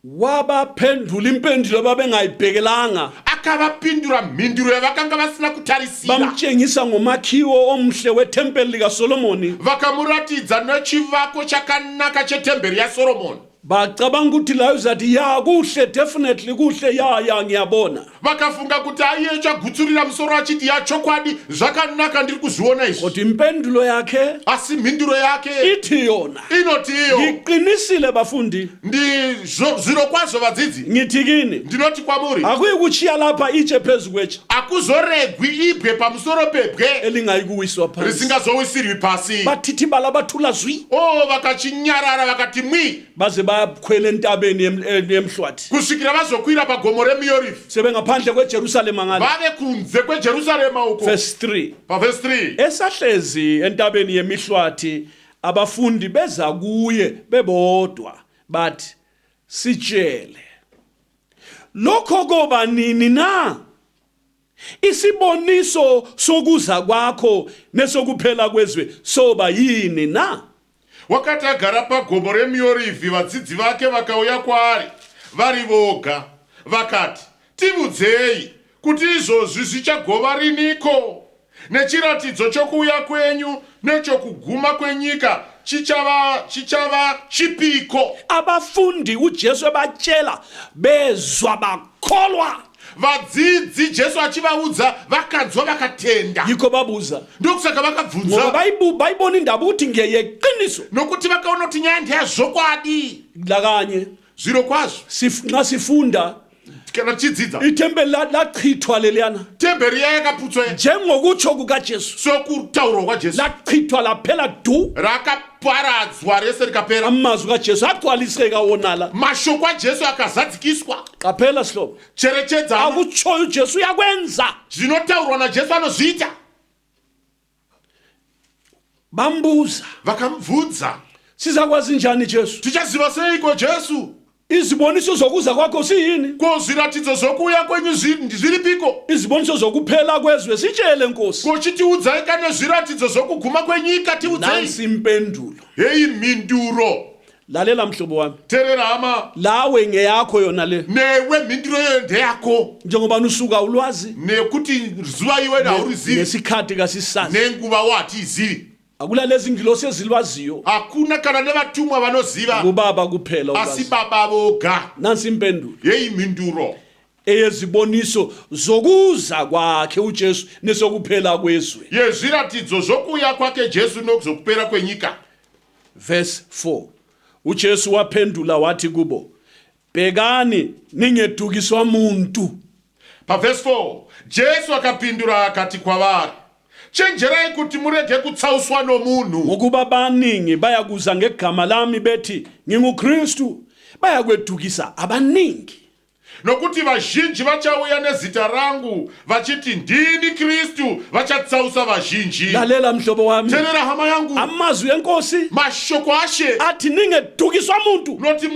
Wabaphendula impendulo babengayibhekelanga. Akavapindura mhinduro yavakanga vasina kutarisira. Bamtshengisa ngomakhiwo omhle wethempeli likaSolomoni. Vakamuratidza nechivako chakanaka chetemberi yaSoromoni. Bacabanga ukuthi la uzathi ya kuhle, definitely kuhle, ya ngiyabona. Vakafunga kuti aiye chagutsurira musoro achiti yachokwadi zvakanaka ndiri kuzviona izvi. Kodwa impendulo yakhe Asi mhinduro yake ithi yona, inoti iyo, ngiqinisile bafundi, zvirokwazvo vadzidzi, ngithi kini, ndinoti kwamuri, akuyikuchiya lapha itshe phezu kwetshe hakuzoregwi ibwe pamusoro pebwe elingayikuwiswa phansi. risingazowisirwi pasi. Bathithibala bathula zwi Vakachinyarara vakati mwi baze bakhwela entabeni yemhlwathi. kusvikira vazokwira pagomo remiyorifi. Sebengaphandle kweJerusalema ngale. Vave kunze kweJerusarema uko. Verse 3. Verse 3. Esahlezi entabeni yemihlwathi abafundi beza kuye bebodwa bathi, "Sitshele, lokho koba nini na? Isiboniso sokuza kwakho nesokuphela kwezwe soba yini na?" Wakati agara pagomo remiyorifi, vadzidzi vake vakauya kwaari vari voga vakati, "Tiudzei kuti izvozvi zvichagova riniko? Nechiratidzo chokuuya kwenyu nechokuguma kwenyika chichava chipiko?" Abafundi uJesu ebatshela bezwa bakholwa. Vadzidzi Jesu achivaudza vakanzwa vakatenda. Yikho babuza. Ndokusaka Ngoba vakabvunza bayibona indaba ukuthi ngeyeqiniso. nokuti vakaona kuti nyaya ndeyazvokwadi. Lakanye Zvirokwazvo nxa sifunda kana chidzidza Itembele lachithwa leliyana. temberi yakaputswa Njengokutsho kukaJesu. sokutaurwa kwajesu Lachithwa laphela du. rakaparadzwa rese rikapera Amazwi kaJesu agcwaliseka wonala. mashoko ajesu akazadzikiswa Qaphela sihlobo. cherechedza Akutshoyo uJesu uyakwenza. zvinotaurwa najesu anozviita Bambuza. vakamubvunza Sizakwazi njani Jesu? tichaziva seiko jesu Iziboniso zokuza kwakho siyini? ko zviratidzo zvokuuya kwenyu zviripiko Iziboniso zokuphela kwezwe sitshele Nkosi. ko chitiudzai kana zviratidzo zvokuguma kwenyika tiudzei Nansi impendulo. heyi mhinduro Lalela mhlobo wami. terera hama Lawe ngeyakho yona le. newe mhinduro yeyo ndeyako Njengoba usuka ulwazi nekuti zuva iwe haurizivi nesikhathi kasisazi. nenguva watiizivi Akula lezi ngilosi ezilwaziyo. hakuna kana nevatumwa vanoziva Kubaba kuphela asi ulwazi. baba voga Nansi impendulo. yeyi mhinduro Eyeziboniso zokuza kwakhe uJesu nesokuphela kwezwe. yezviratidzo zvokuuya kwake jesu nokuzokupera kwenyika Verse 4. uJesu waphendula wathi kubo, "Bhekani ningedukiswa muntu." pavhesi 4 jesu akapindura akati kwavari chenjerai kuti murege kutsauswa nomunhu Ngokuba baningi bayakuza ngegama lami bethi nginguKristu, bayakwedukisa abaningi. nokuti vazhinji vachauya nezita rangu vachiti ndini kristu vachatsausa vazhinji Lalela mhlobo wami. terera hama yangu Amazwi enkosi mashoko ashe athi ningedukiswa muntu. noti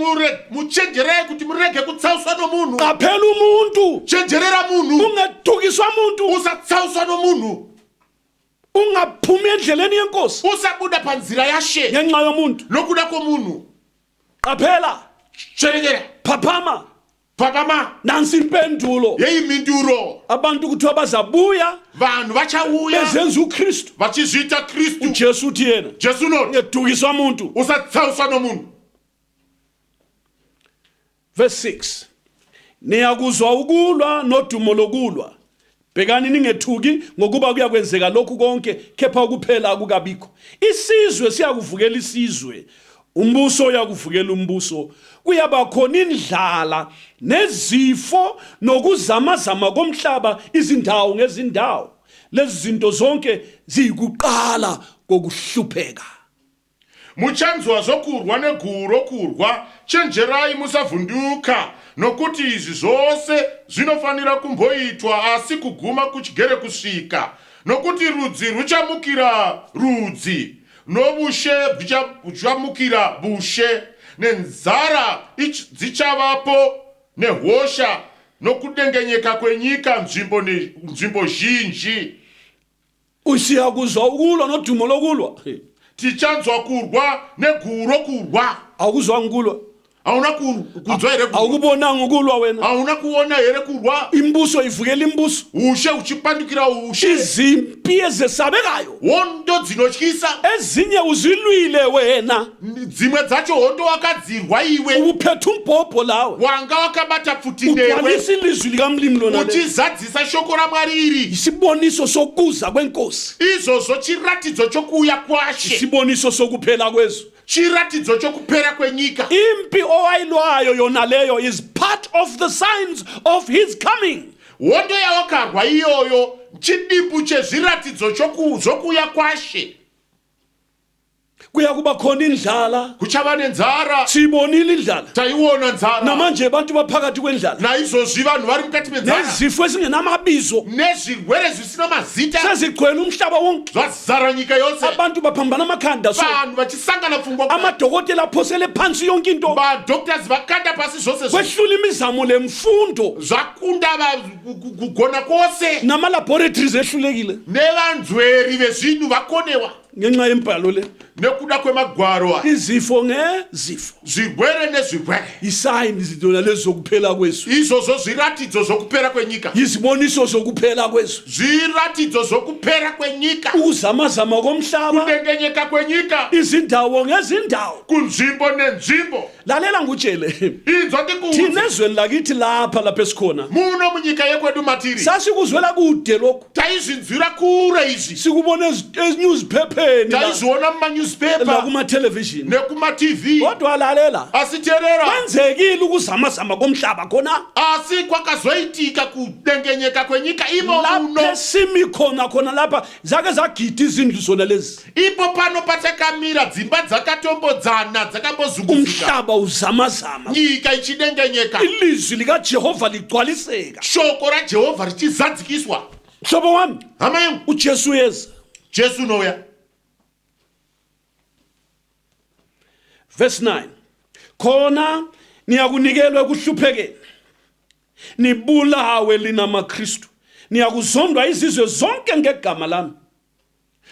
muchenjerei kuti murege kutsauswa nomunhu Qaphela umuntu. chenjerera munhu Ungedukiswa muntu. usatsauswa nomunhu Ungaphumi endleleni yenkosi usabuda panzira yashe ngenxa yomuntu. nokuda kwomunhu Qaphela. cherekera Phaphama. papama Nansi impendulo. yeyi mhinduro Abantu kuthiwa bazabuya vanhu vachauya bezenza uKristu. vachizviita kristu uJesu uthi yena jesu noti ngedukiswa umuntu. usatsauswa nomunhu Verse 6. Niyakuzwa ukulwa nodumo lokulwa. Bhekani ningethuki ngokuba kuyakwenzeka lokhu konke kepha ukuphela akukabikho. Isizwe siyakuvukela isizwe. Umbuso uyakuvukela umbuso. Kuyaba khona indlala nezifo nokuzamazama komhlaba izindawo ngezindawo. Lezi zinto zonke ziyikuqala kokuhlupheka. muchanzwa zokurwa neguro kurwa chenjerai musavhunduka nokuti izvi zvose zvinofanira kumboitwa asi kuguma kuchigere kusvika nokuti rudzi ruchamukira rudzi nobushe buchamukira bushe nenzara dzichavapo nehosha nokudengenyeka kwenyika nzvimbo zhinji Usiyakuzwa ukulwa nodumo lokulwa. tichanzwa kurwa neguro kurwa Awukuzwa ukulwa. hauna kunzwa here kurwa Awukubonanga ukulwa wena. hauna kuona here kurwa Imbuso ivukela imbuso. ushe uchipandukira ushe Izimpi ezesabekayo. hondo dzinotyisa Ezinye uzilwile wena. dzimwe dzacho hondo wakadzirwa iwe Uphethe umbhobho lawe. wanga wakabata pfuti newe Ugcwalisa ilizwi likamlimi lona le. uchizadzisa shoko ramwari iri Isiboniso sokuza kwenkosi. izvozvo chiratidzo chokuuya kwashe Isiboniso sokuphela kwezwe. chiratidzo chokupera kwenyika Impi owayilwayo yona leyo is part of the signs of his coming. hondo yawakarwa iyoyo chidimbu chezviratidzo zvokuuya kwashe Kuyakuba khona indlala. kuchava nenzara Sibonile indlala. taiona nzara Namanje abantu baphakathi kwendlala. naizvozvi vanhu vari mukati menzara Nezifo ezingenamabizo. nezvirwere zvisina mazita Sezigcwele umhlaba wonke. zvazara nyika yose Abantu baphambana amakhanda so. vanhu vachisangana pfungwa Amadokotela aphosele phansi yonke into. madoctors vakanda pasi zvose Kwehlula imizamo lemfundo. zvakunda kugona kwose Nama-laboratories ehlulekile. nevanzveri vezvinhu vakonewa Ngenxa yembhalo le. nekuda kwemagwaro aya Izifo ngezifo. zvirwere nezvirwere Isayini zidona lezi zokuphela kwezwe. izvozvo zviratidzo zvokupera kwenyika Iziboniso zokuphela kwezwe. zviratidzo zvokupera kwenyika Ukuzamazama komhlaba. kudengenyeka kwenyika Izindawo ngezindawo. kunzvimbo nenzvimbo lalela ngutshele inzwa ndikuuze thina ezweni lakithi lapha esikhona muno munyika yekwedu matiri sasikuzwela kude lokhu taizvinzwira kure izvi sikubona ezinewspapers taizviona la mumanewspaper kuma television nekumatv kodwa lalela asi terera kwenzekile ukuzamazama komhlaba khona asi kwakazoitika kudengenyeka kwenyika imo muno lapha simi khona lapha zake zagida izindlu zona lezi ipo pano patakamira dzimba dzakatombodzana dzakambozunguzika umhlaba uzamazama nyika ichidengenyeka ilizwi likaJehova ligcwaliseka shoko rajehovha richizadzikiswa mhlobo wami hama yangu uJesu yeza jesu nouya verse 9 khona niyakunikelwa ekuhluphekeni nibulawe lina maKristu niyakuzondwa izizwe zonke ngegama lami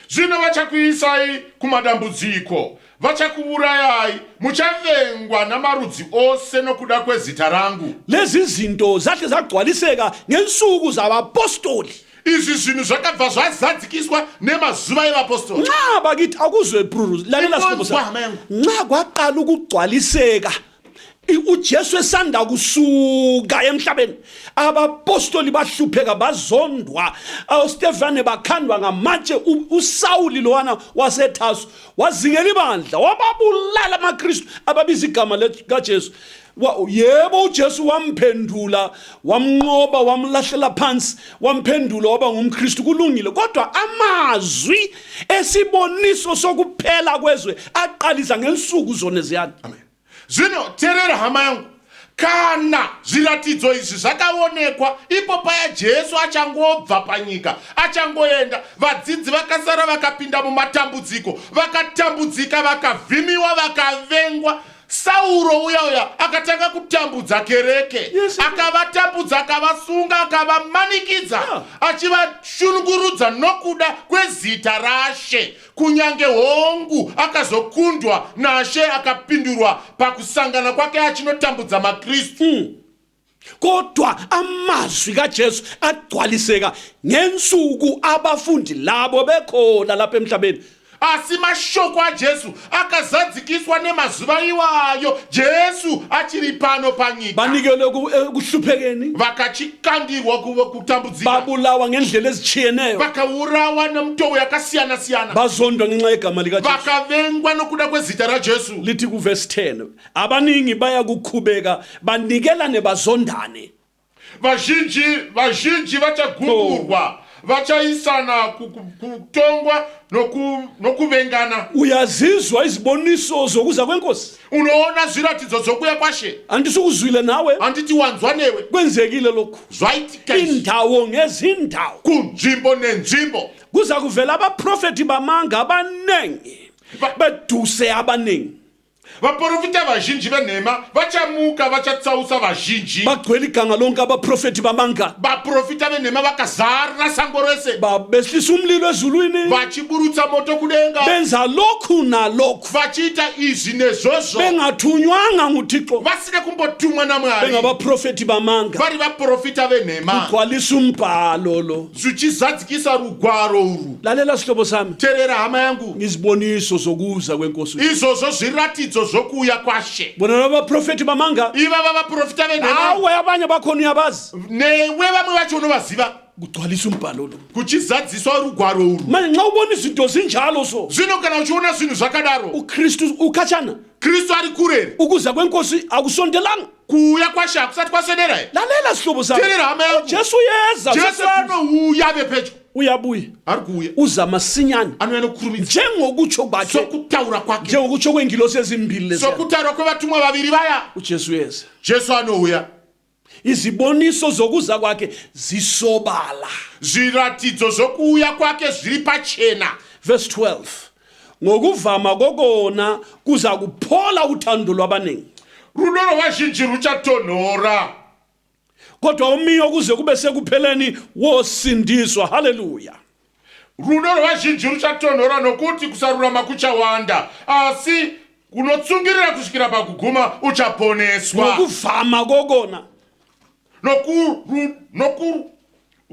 zvino vachakuisai kumadambudziko vachakuurayai muchavengwa namarudzi ose nokuda kwezita rangu lezi zinto zahle zagcwaliseka ngensuku zabapostoli izvi zvinhu zvakabva zvazadzikiswa nemazuva evapostoli nxa bakithi akuzwe bruru lalela sihlobo sami nxa kwaqala ukugcwaliseka uJesu esanda kusuka emhlabeni abapostoli bahlupheka bazondwa uStefane bakhandwa ngamatshe uSawuli lowana waseThasu wazingela ibandla wababulala amaKristu ababiza igama likaJesu yebo uJesu wamphendula wamnqoba wamlahlela phansi wamphendula waba ngumKristu kulungile kodwa amazwi esiboniso sokuphela kwezwe aqalisa ngensuku zone ziyani amen zvino terera hama yangu kana zviratidzo izvi zvakaonekwa ipo paya jesu achangobva panyika achangoenda vadzidzi vakasara vakapinda mumatambudziko vakatambudzika vakavhimiwa vakavengwa Sauro uya akatanga kutambudza kereke akavatambudza akavasunga akavamanikidza achivashungurudza nokuda kwezita rashe kunyange hongu akazokundwa nashe akapindurwa pakusangana kwake achinotambudza maKristu kodwa amazwi kaJesu agcwaliseka ngensuku abafundi labo bekhona lapha emhlabeni asi mashoko aJesu akazadzikiswa nemazuva iwayo Jesu achiri pano panyika banikelwe kuhluphekeni vakachikandirwa kutambudzika babulawa ngendlela ezichiyeneyo vakaurawa nemitowo yakasiyana siyana bazondwa ngenxa yegama likaJesu vakavengwa nokuda kwezita raJesu lithi ku verse 10 abaningi baya kukhubeka banikelane bazondane vazhinji vachagumburwa vachaisana kutongwa nokuvengana uyazizwa iziboniso zokuza kwenkosi unoona zviratidzo zokuya kwashe andisukuzwile nawe anditi wanzwa newe kwenzekile lokhu zvaitika indawo ngezindawo kunzvimbo nenzvimbo kuza kuvela abaprofeti bamanga abanengi beduse abanengi vaprofita vazhinji venhema vachamuka vachatsausa vazhinji bagcwele iganga lonke abaprofeti bamanga vaprofita venhema vakazara sango rese behlisa umlilo ezulwini vachiburutsa moto kudenga benza lokhu nalokhu vachiita izvi nezvozvo bengathunywanga nguThixo vasina kumbotumwa namwari bengabaprofeti bamanga vari vaprofita venhema ugcwalisa umbhalo lo zvichizadzikisa rugwaro uru lalela sihlobo sami terera hama yangu ngiziboniso zokuza kwenkosi izvozvo zviratidzo zokuya kwashe bona abaprofeti bamanga ivava vaprofita venhema awe abanye bakhona uyabazi newe vamwe vacho unovaziva kugcwalisa umbhalo lo kuchizadziswa rugwaro uru manje nxa ubona izinto zinjalo so zvino kana uchiona zvinhu zvakadaro uKristu ukhatshana Kristu ari kureri ukuza kwenkosi akusondelanga kuya kwashe akusati kwaswedera here lalela sihlobo sami terera hama yangu Jesu yeza Jesu anouya ave pedyo uyabuya ari kuuya uza masinyane anouya nokukurumidza njengokutsho kwakhe sokutaura kwake njengokutsho kwengilosi ezimbili lezi sokutaura kwevatumwa vaviri vaya uJesu yeza Jesu anouya iziboniso zokuza kwakhe zisobala zviratidzo zokuuya kwake zviri pachena verse 12 ngokuvama kokona kuza kuphola uthando lwabanengi rudo rwavazhinji ruchatonhora kodwa umiyo kuze kube sekupheleni wosindiswa haleluya rudo rwavazhinji ruchatonhora nokuti kusarurama kuchawanda asi kunotsungirira kusvikira pakuguma uchaponeswa ngokuvama kokona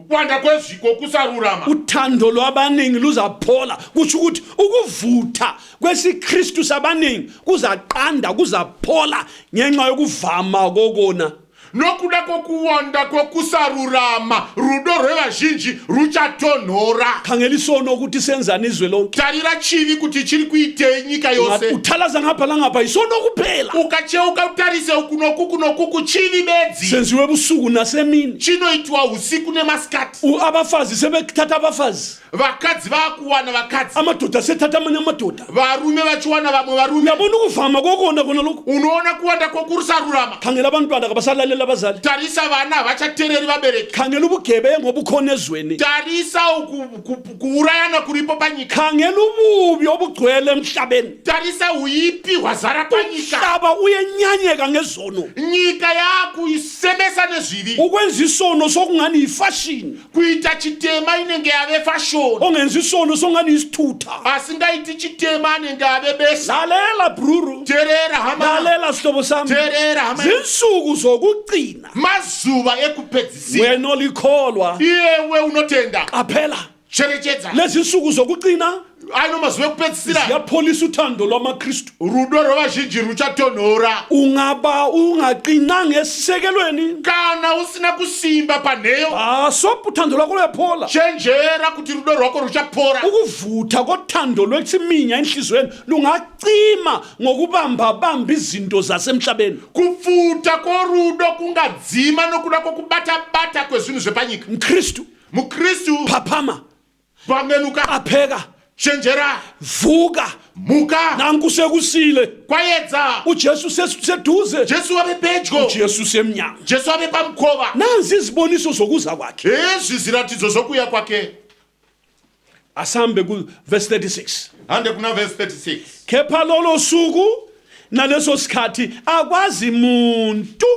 kwanda kweziko kusarurama uthando lwabaningi luzaphola kusho ukuthi ukuvutha kwesiKristu sabaningi kuzaqanda kuzaphola ngenxa yokuvama kokona nokuda kokuwanda kokusarurama rudo rwevazhinji ruchatonhora khangela isono ukuthi senzani izwe lonke tarira chivi kuti chiri kuitei nyika yose uthalaza ngapha langapha isono kuphela ukacheuka utarise kunoku chivi bedzi senziwe ebusuku nasemini chinoitwa usiku nemasikati abafazi sebethatha abafazi vakadzi vakuwana vakadzi amadoda sethatha amanye amadoda varume vachiwana vamwe varume uyabona ukuvama kokona kona lokhu unoona kuwanda kokurusarurama khangela abantwana kabasalalela abazali tarisa vana havachateereri vabereki khangela ubugebengu obukhona ezweni tarisa kuurayana kuripo panyika khangela ububi obugcwele emhlabeni tarisa uipi hwazara panyika umhlaba uyenyanyeka ngezono nyika yakuisemesa nezvivi ukwenza isono sokungani yifashini kuita chitema inenge yave fashoni ongenza isono sokungani yisithutha asingaiti chitema anenge ave besa lalela bruru terera hama lalela sihlobo sami terera hama zinsuku zokugcina mazuva ekupedzisira wena olikholwa iyewe unotenda qaphela cherechedza lezi nsuku zokugcina ano mazuva ekupedzisira ziyapholisa uthando lwamaKristu rudo rwevazhinji ruchatonhora ungaba ungaqinanga esisekelweni kana usina kusimba panheyo sobha uthando lwakho luyaphola chenjera kuti rudo rwako ruchapora ukuvutha kothando lwesiminya enhlizweni lungacima ngokubamba izinto zasemhlabeni kupfuta korudo kungadzima nokuda kokubata kwezvinhu zvepanyika mukristu phaphama pangenuka apheka chenjera vuka muka nanku sekusile kwayedza uJesu seduze Jesu wave pedyo uJesu semnyango Jesu wave pamkova nanzi iziboniso zokuza kwakhe ezvi zviratidzo zokuya kwake asambe ku verse 36 hande kuna verse 36 kepha lolo suku naleso sikhathi akwazi muntu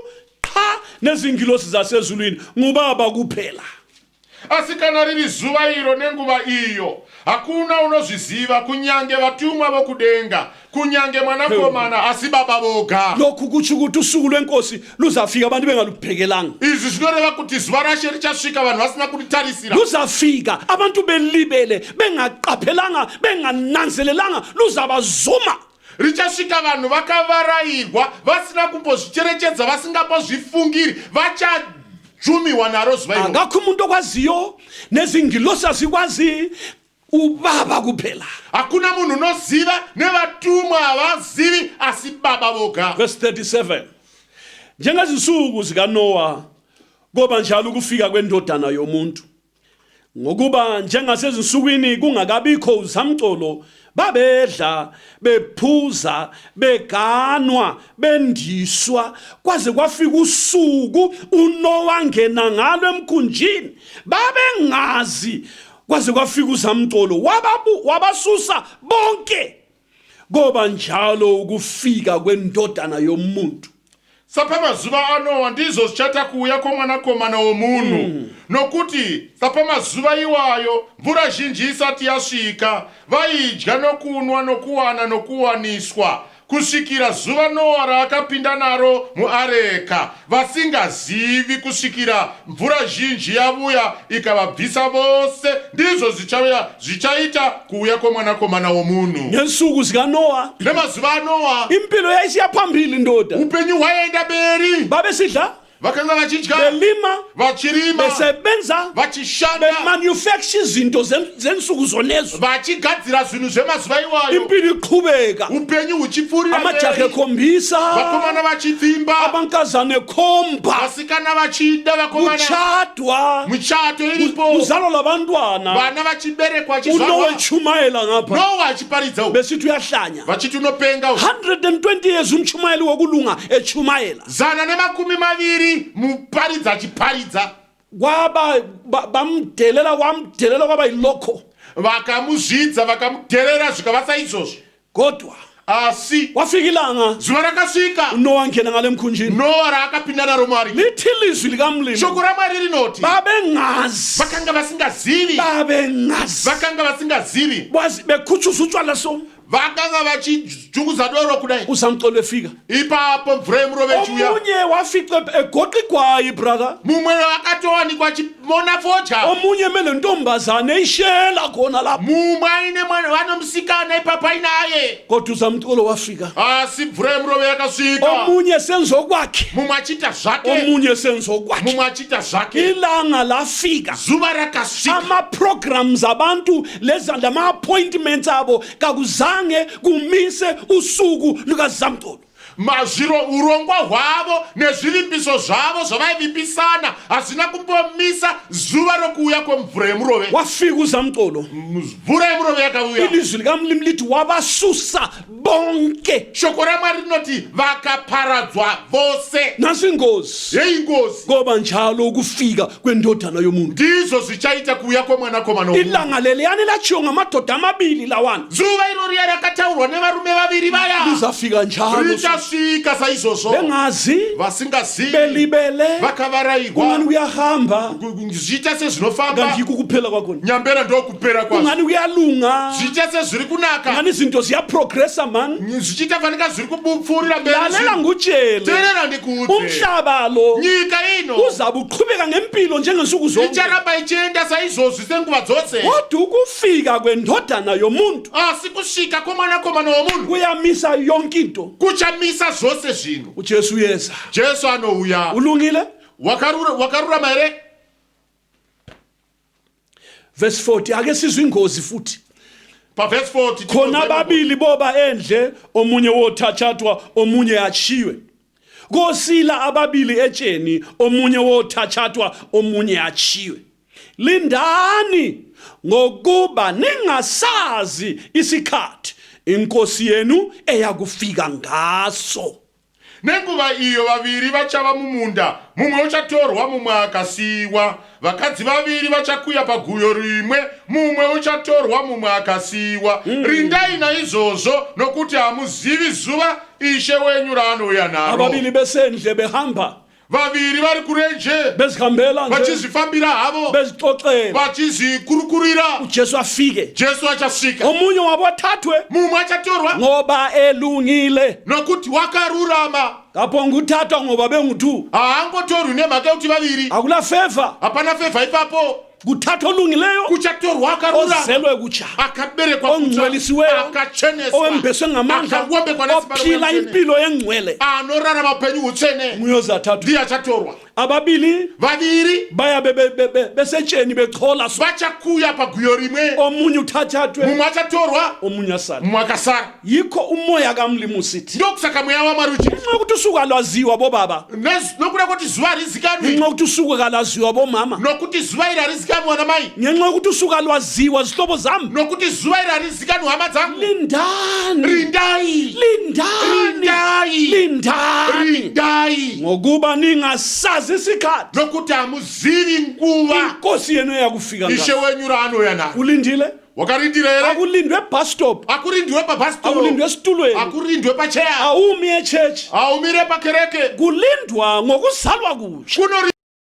qha nezingilosi zasezulwini ngubaba kuphela asikana riri zuva iro nenguva iyo hakuna unozviziva kunyange vatumwa vokudenga kunyange mwanakomana asi baba voga lokhu kutsho ukuthi usuku lwenkosi luzafika abantu bengalubhekelanga izvi zvinoreva kuti zuva rashe richasvika vanhu vasina kuritarisira luzafika abantu belibele bengaqaphelanga bengananzelelanga luzabazuma richasvika vanhu vakavarayirwa vasina kumbozvicherechedza vasingambozvifungiri vachajumiwa naro zuva iro akakho umuntu okwaziyo nezingilosi azikwazi ubaba kuphela hakuna munhu unoziva nevatumwa havazivi asi baba voga verse 37 njengezinsuku zikaNoah ngoba njalo ukufika kwendodana yomuntu ngokuba njengasezinsukwini kungakabikho uzamcolo babedla bephuza beganwa bendiswa kwaze kwafika usuku uNoah ngena ngalo emkhunjini babengazi kwaze kwafika uzamcolo wabasusa bonke ngoba njalo ukufika kwendodana yomuntu sapamazuva anowa ndizo zichata kuuya kwomwanakomana womunhu nokuti sapamazuva iwayo mvura zhinji isati yasvika vaidya nokunwa nokuwana nokuwaniswa kusvikira zuva Noa raakapinda naro muareka vasingazivi kusvikira mvura zhinji yavuya ikavabvisa vose ndizvo zvichaita kuuya kwomwanakomana womunhu ngensuku zikaNoah nemazuva aNoa impilo yaisiya phambili ndoda upenyu hwaenda beri babesidla vakanga vachidya belima vachirima besebenza vachishanda bemanufacture izinto zensuku zolezo vachigadzira zvinhu zvemazuva iwayo impilo iqhubeka upenyu huchipfuurira amajaha ekhombisa vakomana vachipfimba abankazana ekhomba vasikana vachida vakomana kuchadwa michato iripo uzalo labantwana vana vachiberekwa uNoah chizvarwa echumayela ngapha Noa achiparidza uku besithi uyahlanya vachiti unopenga uku 120 years umchumayeli wokulunga echumayela 120 muparidza achiparidza bamdelela kwaba yilokho vakamuzvidza vakamudherera zvikava saizvozvo kodwa asi wafika ilanga zuva rakasvika Noah ngena ngale mkhunjini Noa raakapinda naro mwari lithi ilizwi likamlimi shoko ramwari rinoti babengazi vakanga vasingazivi bekhutshuza utshwala so vakanga vachijunguza doro kudai uzamcolo efika ipapo mvura yemurovechi uya omunye wafika egoqa igwayi brother mumwe akatowanikwa mona foja omunye mele ntombazane ishela khona lapho mumwe aine mwana wanomsikana ipapa inaye kodwa uzamtolo wafika asi mvura yemurove yakasvika omunye senzo kwakhe mumwe achita zvake omunye senzo kwakhe mumwe achita zvake ilanga lafika zuva rakasvika ama-programs abantu lama-appointments abo kakuzange kumise usuku lukazamtolo mazviro urongwa hwavo nezvivimbiso zvavo zvavaivimbisana hazvina kumbomisa zuva rokuuya kwemvura yemurove wafika uzamtolo mvura yemurove yakauya ilizwi likamlimi lithi wabasusa bonke shoko ramwari rinoti vakaparadzwa vose nasi ingozi yeingozi ngoba njalo ukufika kwendodana yomuntu ndizvo zvichaita kuuya kwemwanakomana womunhu ilanga leliyani latshiwo ngamadoda amabili lawana zuva iroriya rakataurwa nevarume vaviri vaya lizafika njalo richasvika saizvozvo bengazi vasingazivi belibele vakavarayirwa kungani kuyahamba zviita sezvinofamba kanti kukuphela kwakhona nyambera ndokupera kwazvo kungani kuyalunga zviita sezviri kunaka kungani izinto ziyaprogressa man zvichiita fanika zviri kupfuurira lalela ngutshele terera ndikuudze umhlaba lo nyika ino uzabe uqhubeka ngempilo njengensuku zonke icharamba ichienda saizvozvi senguva dzose kodwa ukufika kwendodana yomuntu asi kusvika kwemwanakomana womunhu kuyamisa yonke into kuchamisa zvose zvinhu ujesu uyeza jesu anouya ulungile wakarurama here verse 40 ake sizwe ingozi futhi pavesi 40 khona babili boba endle omunye wothatshathwa omunye yachiwe kosila ababili etsheni omunye wothatshathwa omunye yachiwe lindani ngokuba ningasazi isikhathi inkosi yenu eyakufika ngaso nenguva iyo vaviri vachava mumunda mumwe uchatorwa mumwe akasiyiwa vakadzi vaviri vachakuya paguyo rimwe mumwe uchatorwa mumwe akasiyiwa rindai naizvozvo nokuti hamuzivi zuva ishe wenyu raanouya naro ababili besendle behamba vaviri vari kurenje bezihambela nje vachizvifambira havo bezixoxela vachizvikurukurira ujesu afike jesu achasvika omunye wabo athathwe mumwe achatorwa ngoba elungile nokuti wakarurama kapho nguthathwa ngoba bengu-2 haangotorwi nemhaka yekuti vaviri akula feva hapana fevha ipapo kuthathwa olungileyo kuchatorwa akarurama ozelwe kutsha akaberekwa ongcwelisiweyo akacheneswa owembeswe ngamandla ophila impilo engcwele anorarama upenyu hutsvene nguye ozathathwa ndiye achatorwa ababili vaviri baya besetsheni bechola so vachakuya paguyo rimwe omunye uthathathwe mumwe achatorwa omunye asala mumwe akasara yikho umoya kamlimi usithi ndokusaka mweya wamwari uchi nxa ukuthi usuku alwaziwa bobaba nokuda kuti zuva harizikanwi ngenxa yokuthi usuku kalwaziwa bomama nokuti zuva iri harizikanwi wanamai ngenxa yokuthi usuku alwaziwa zihlobo zami nokuti zuva iri harizikanwi hama dzangu lindani rindai rindai ngokuba ningasazi isikhathi nokuti hamuzivi nguva inkosi yenu eyakufika ishe wenyu raanouya naro ulindile wakarindira here akulindwe bus stop akurindwe pabhasitoro akulindwe esitulweni akurindwe pacheya awumi echechi aumire pakereke kulindwa ngokuzalwa kutsha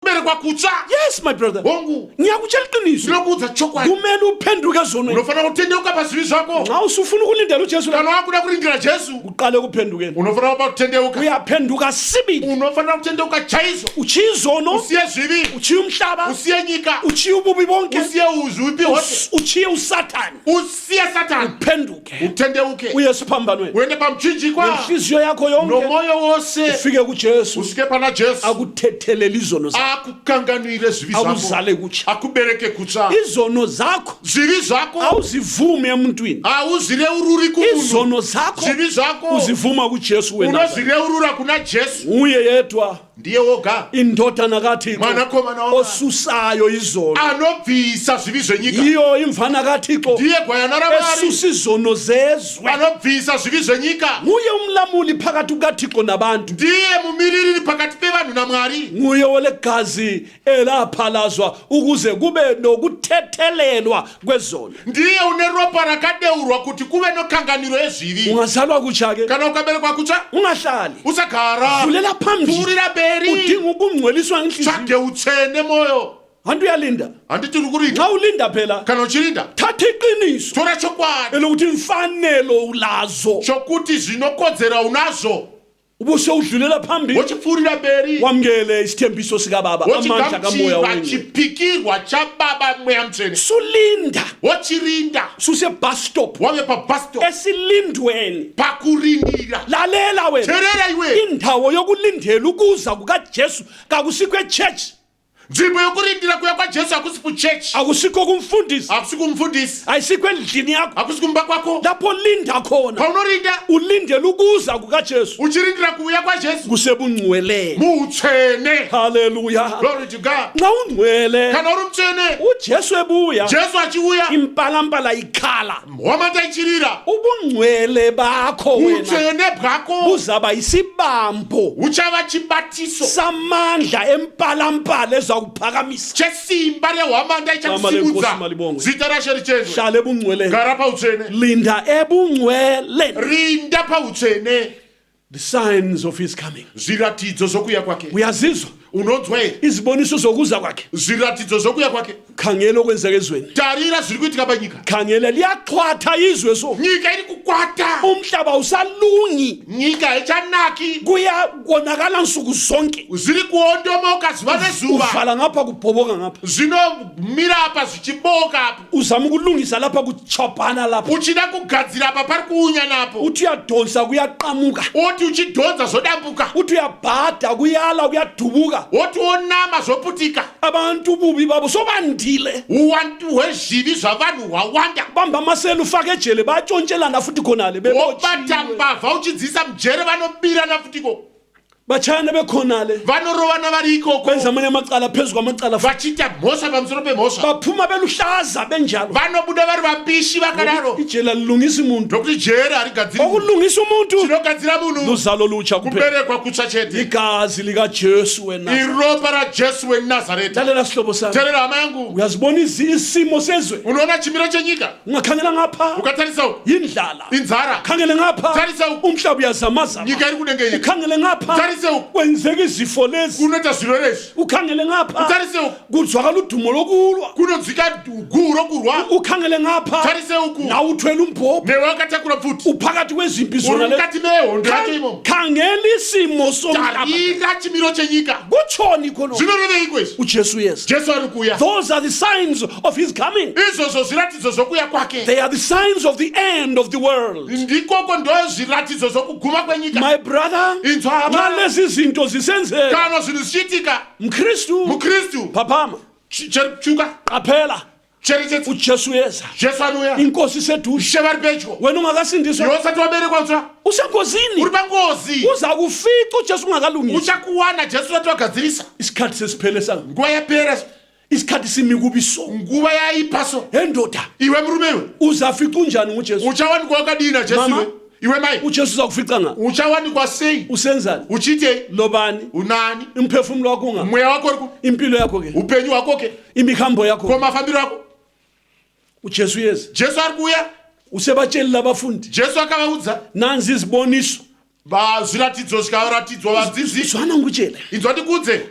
kunoberekwa kutsva yes my brother hongu ngiyakutshela iqiniso ndinokuudza chokwadi kumele uphenduke ezonweni unofanira kutendeuka pazvivi zvako nxa usufuna ukulindela ujesu kana wakuda kurindira jesu uqale kuphendukeni unofanira kupa kutendeuka uyaphenduka sibili unofanira kutendeuka chaizvo uchiye izono usiye zvivi uchiye umhlaba usiye nyika uchiye ububi bonke usiye uzvipi hwose uchiye usathane usiye satani uphenduke utendeuke uye esiphambanweni uende pamuchinjikwa nenhliziyo yakho yonke nomoyo wose ufike kujesu usvike pana jesu akuthethelela izono zakho akukanganwire zvivi zvako akuzale kutsha akubereke kutsva izono zakho zvivi zvako awuzivumi emuntwini hauzvireururi kumunhu izono zakho zvivi zvako uzivuma kujesu wena unozvireurura kuna jesu uye yedwa ndiye woga indodana kathixo mwanakomana wamwari osusayo izono anobvisa zvivi zvenyika yiyo imvana kathixo ndiye gwayana ramwari esusa izono zezwe anobvisa zvivi zvenyika nguye umlamuli phakathi kukathixo nabantu ndiye mumiririri pakati pevanhu namwari nguye olegazi elaphalazwa ukuze kube nokuthethelelwa kwezono ndiye une ropa rakadeurwa kuti kuve nokanganiro yezvivi ungazalwa kutsha ke kana ukaberekwa kutsva ungahlali usagara vulela phambili pfuurira beri udinga ukungcweliswa ngenhliziyo tsvage utsvene moyo hanti uyalinda handiti uri kurinda nxa ulinda phela kana uchirinda thatha iqiniso tora chokwadi elokuthi mfanelo ulazo chokuti zvinokodzera unazvo ubuse udlulela phambili wochipfurira mberi wamukele isithembiso sikaBaba amandla kamoya wochigamuchira wenu chipikirwa chababa mweya mutsvene sulinda wochirinda suse bus stop wave pabus stop esilindweni pakurindira lalela wena terera iwe indawo yokulindela ukuza kukaJesu kakusikho echurch nzvimbo yokurindira kuya kwajesu hakusi kuchechi akusikho kumfundisi hakusi kumfundisi ayisikho endlini yakho hakusi kumba kwako lapho linda khona paunorinda ulindele ukuza kukaJesu uchirindira kuuya kwajesu kusebungcweleni mutsvene. haleluya Glory to God. nxa ungcwele Kana uri mutsvene uJesu ebuya jesu achiuya impalambala ikhala hwamanda ichirira ubungcwele bakho wena utsvene bwako buzaba isibambo uchava chibatiso samandla empalampala ezakuphakamisa chesimba rehwamanda ichakusimudza zita rashe richenwe hlala ebungcweleni gara pautsvene linda ebungcweleni rinda pautsvene. the signs of his coming zviratidzo zvokuya kwake uyazizwa unonzwa here iziboniso zokuza kwakhe zviratidzo zvokuya kwake khangela okwenzeka ezweni tarira zviri kuitika panyika khangela liyaqhwatha izwe so nyika iri kukwata umhlaba usalungi nyika haichanaki kuyakonakala nsuku zonke zviri kuondomoka zuva nezuva uvala ngapha kubhoboka ngapha zvinomira apa zvichiboka apo uzama ukulungisa lapha kuchobhana lapha uchida kugadzira apa pari kuunya napo uthi uyadonsa kuyaqamuka oti uchidhonza zvodambuka uthi uyabhada kuyala kuyadubuka oti onama zvoputika abantu bubi babo sobandile uwantu hwezvivi zvavanhu hwawanda bamba amasela ufake ejele batshontshelana futhi khonale wobata mbavha uchidziisa mujere vanobirana futiko bachayana bekhonale vanorovana vari ikoko benza amanye amacala phezu kwamacala vachiita mhosva pamusoro pemhosva baphuma beluhlaza benjalo vanobuda vari vapishi vakadaro ijele alilungisi umuntu nokuti jere harigadziri okulungisa umuntu chinogadzira munhu luzalo lutsha kuphela kuberekwa kutsva chete igazi likaJesu wena iropa rajesu wenazareta. lalela sihlobo sami terera hama yangu uyazibona isimo sezwe unoona chimiro chenyika ungakhangela ngapha ukatarisa uku yindlala inzara khangele ngapha tarisa uku umhlaba uyazamazama nyika iri kudengenyeka ukhangele ngapha tarise uku kwenzeka izifo lezi kunoita zviro rezvi ukhangele ngapha tarise uku kuzwakala udumo lokulwa kunodzika guhu rokurwa ukhangele ngapha tarise uku nawe uthwele umbhobho newe wakatakura pfuti uphakathi kwezimpi uri zona mukati mehondo yacho imomo khangela isimo somhlaba tarira chimiro chenyika kutshoni khono zvinorevei kwezvi uJesu yes jesu ari kuuya those are the signs of his coming izvozvo zviratidzo zvokuya kwake they are the signs of the end of the world ndikoko ndo zviratidzo zvokuguma kwenyika my brother inzwa hama ngalezi zinto zisenzeka kana zvinhu zvichiitika mkristu mukristu phaphama cherikuchuka qaphela cherechetse uJesu yeza jesu anouya inkosi iseduze she vari pedyo wena ungakasindiswa iwe usati waberekwa utsva usengozini uri pangozi uza kufica uJesu ungakalungisi uchakuwana jesu usati wagadzirisa isikhathi sesiphele sanga nguva yapera isikhathi simikubiso nguva yaipaso hendoda iwe murume iwe uzafica unjani nguJesu uchawanikwa wakadina jesu Mama. iwe iwe mai uJesu uzakufica nga uchawanikwa sei usenzani uchitei lobani unani umphefumulo wakho unga mweya wako uri impilo yakho ke upenyu hwako ke imikhambo yakho ko mafambiro ako uJesu yeza jesu ari kuuya usebatsheli labafundi jesu akavaudza nanzi iziboniso zviratidzo zvikaratidzwa vadzidzi zwana ngutshele inzwa ndikudze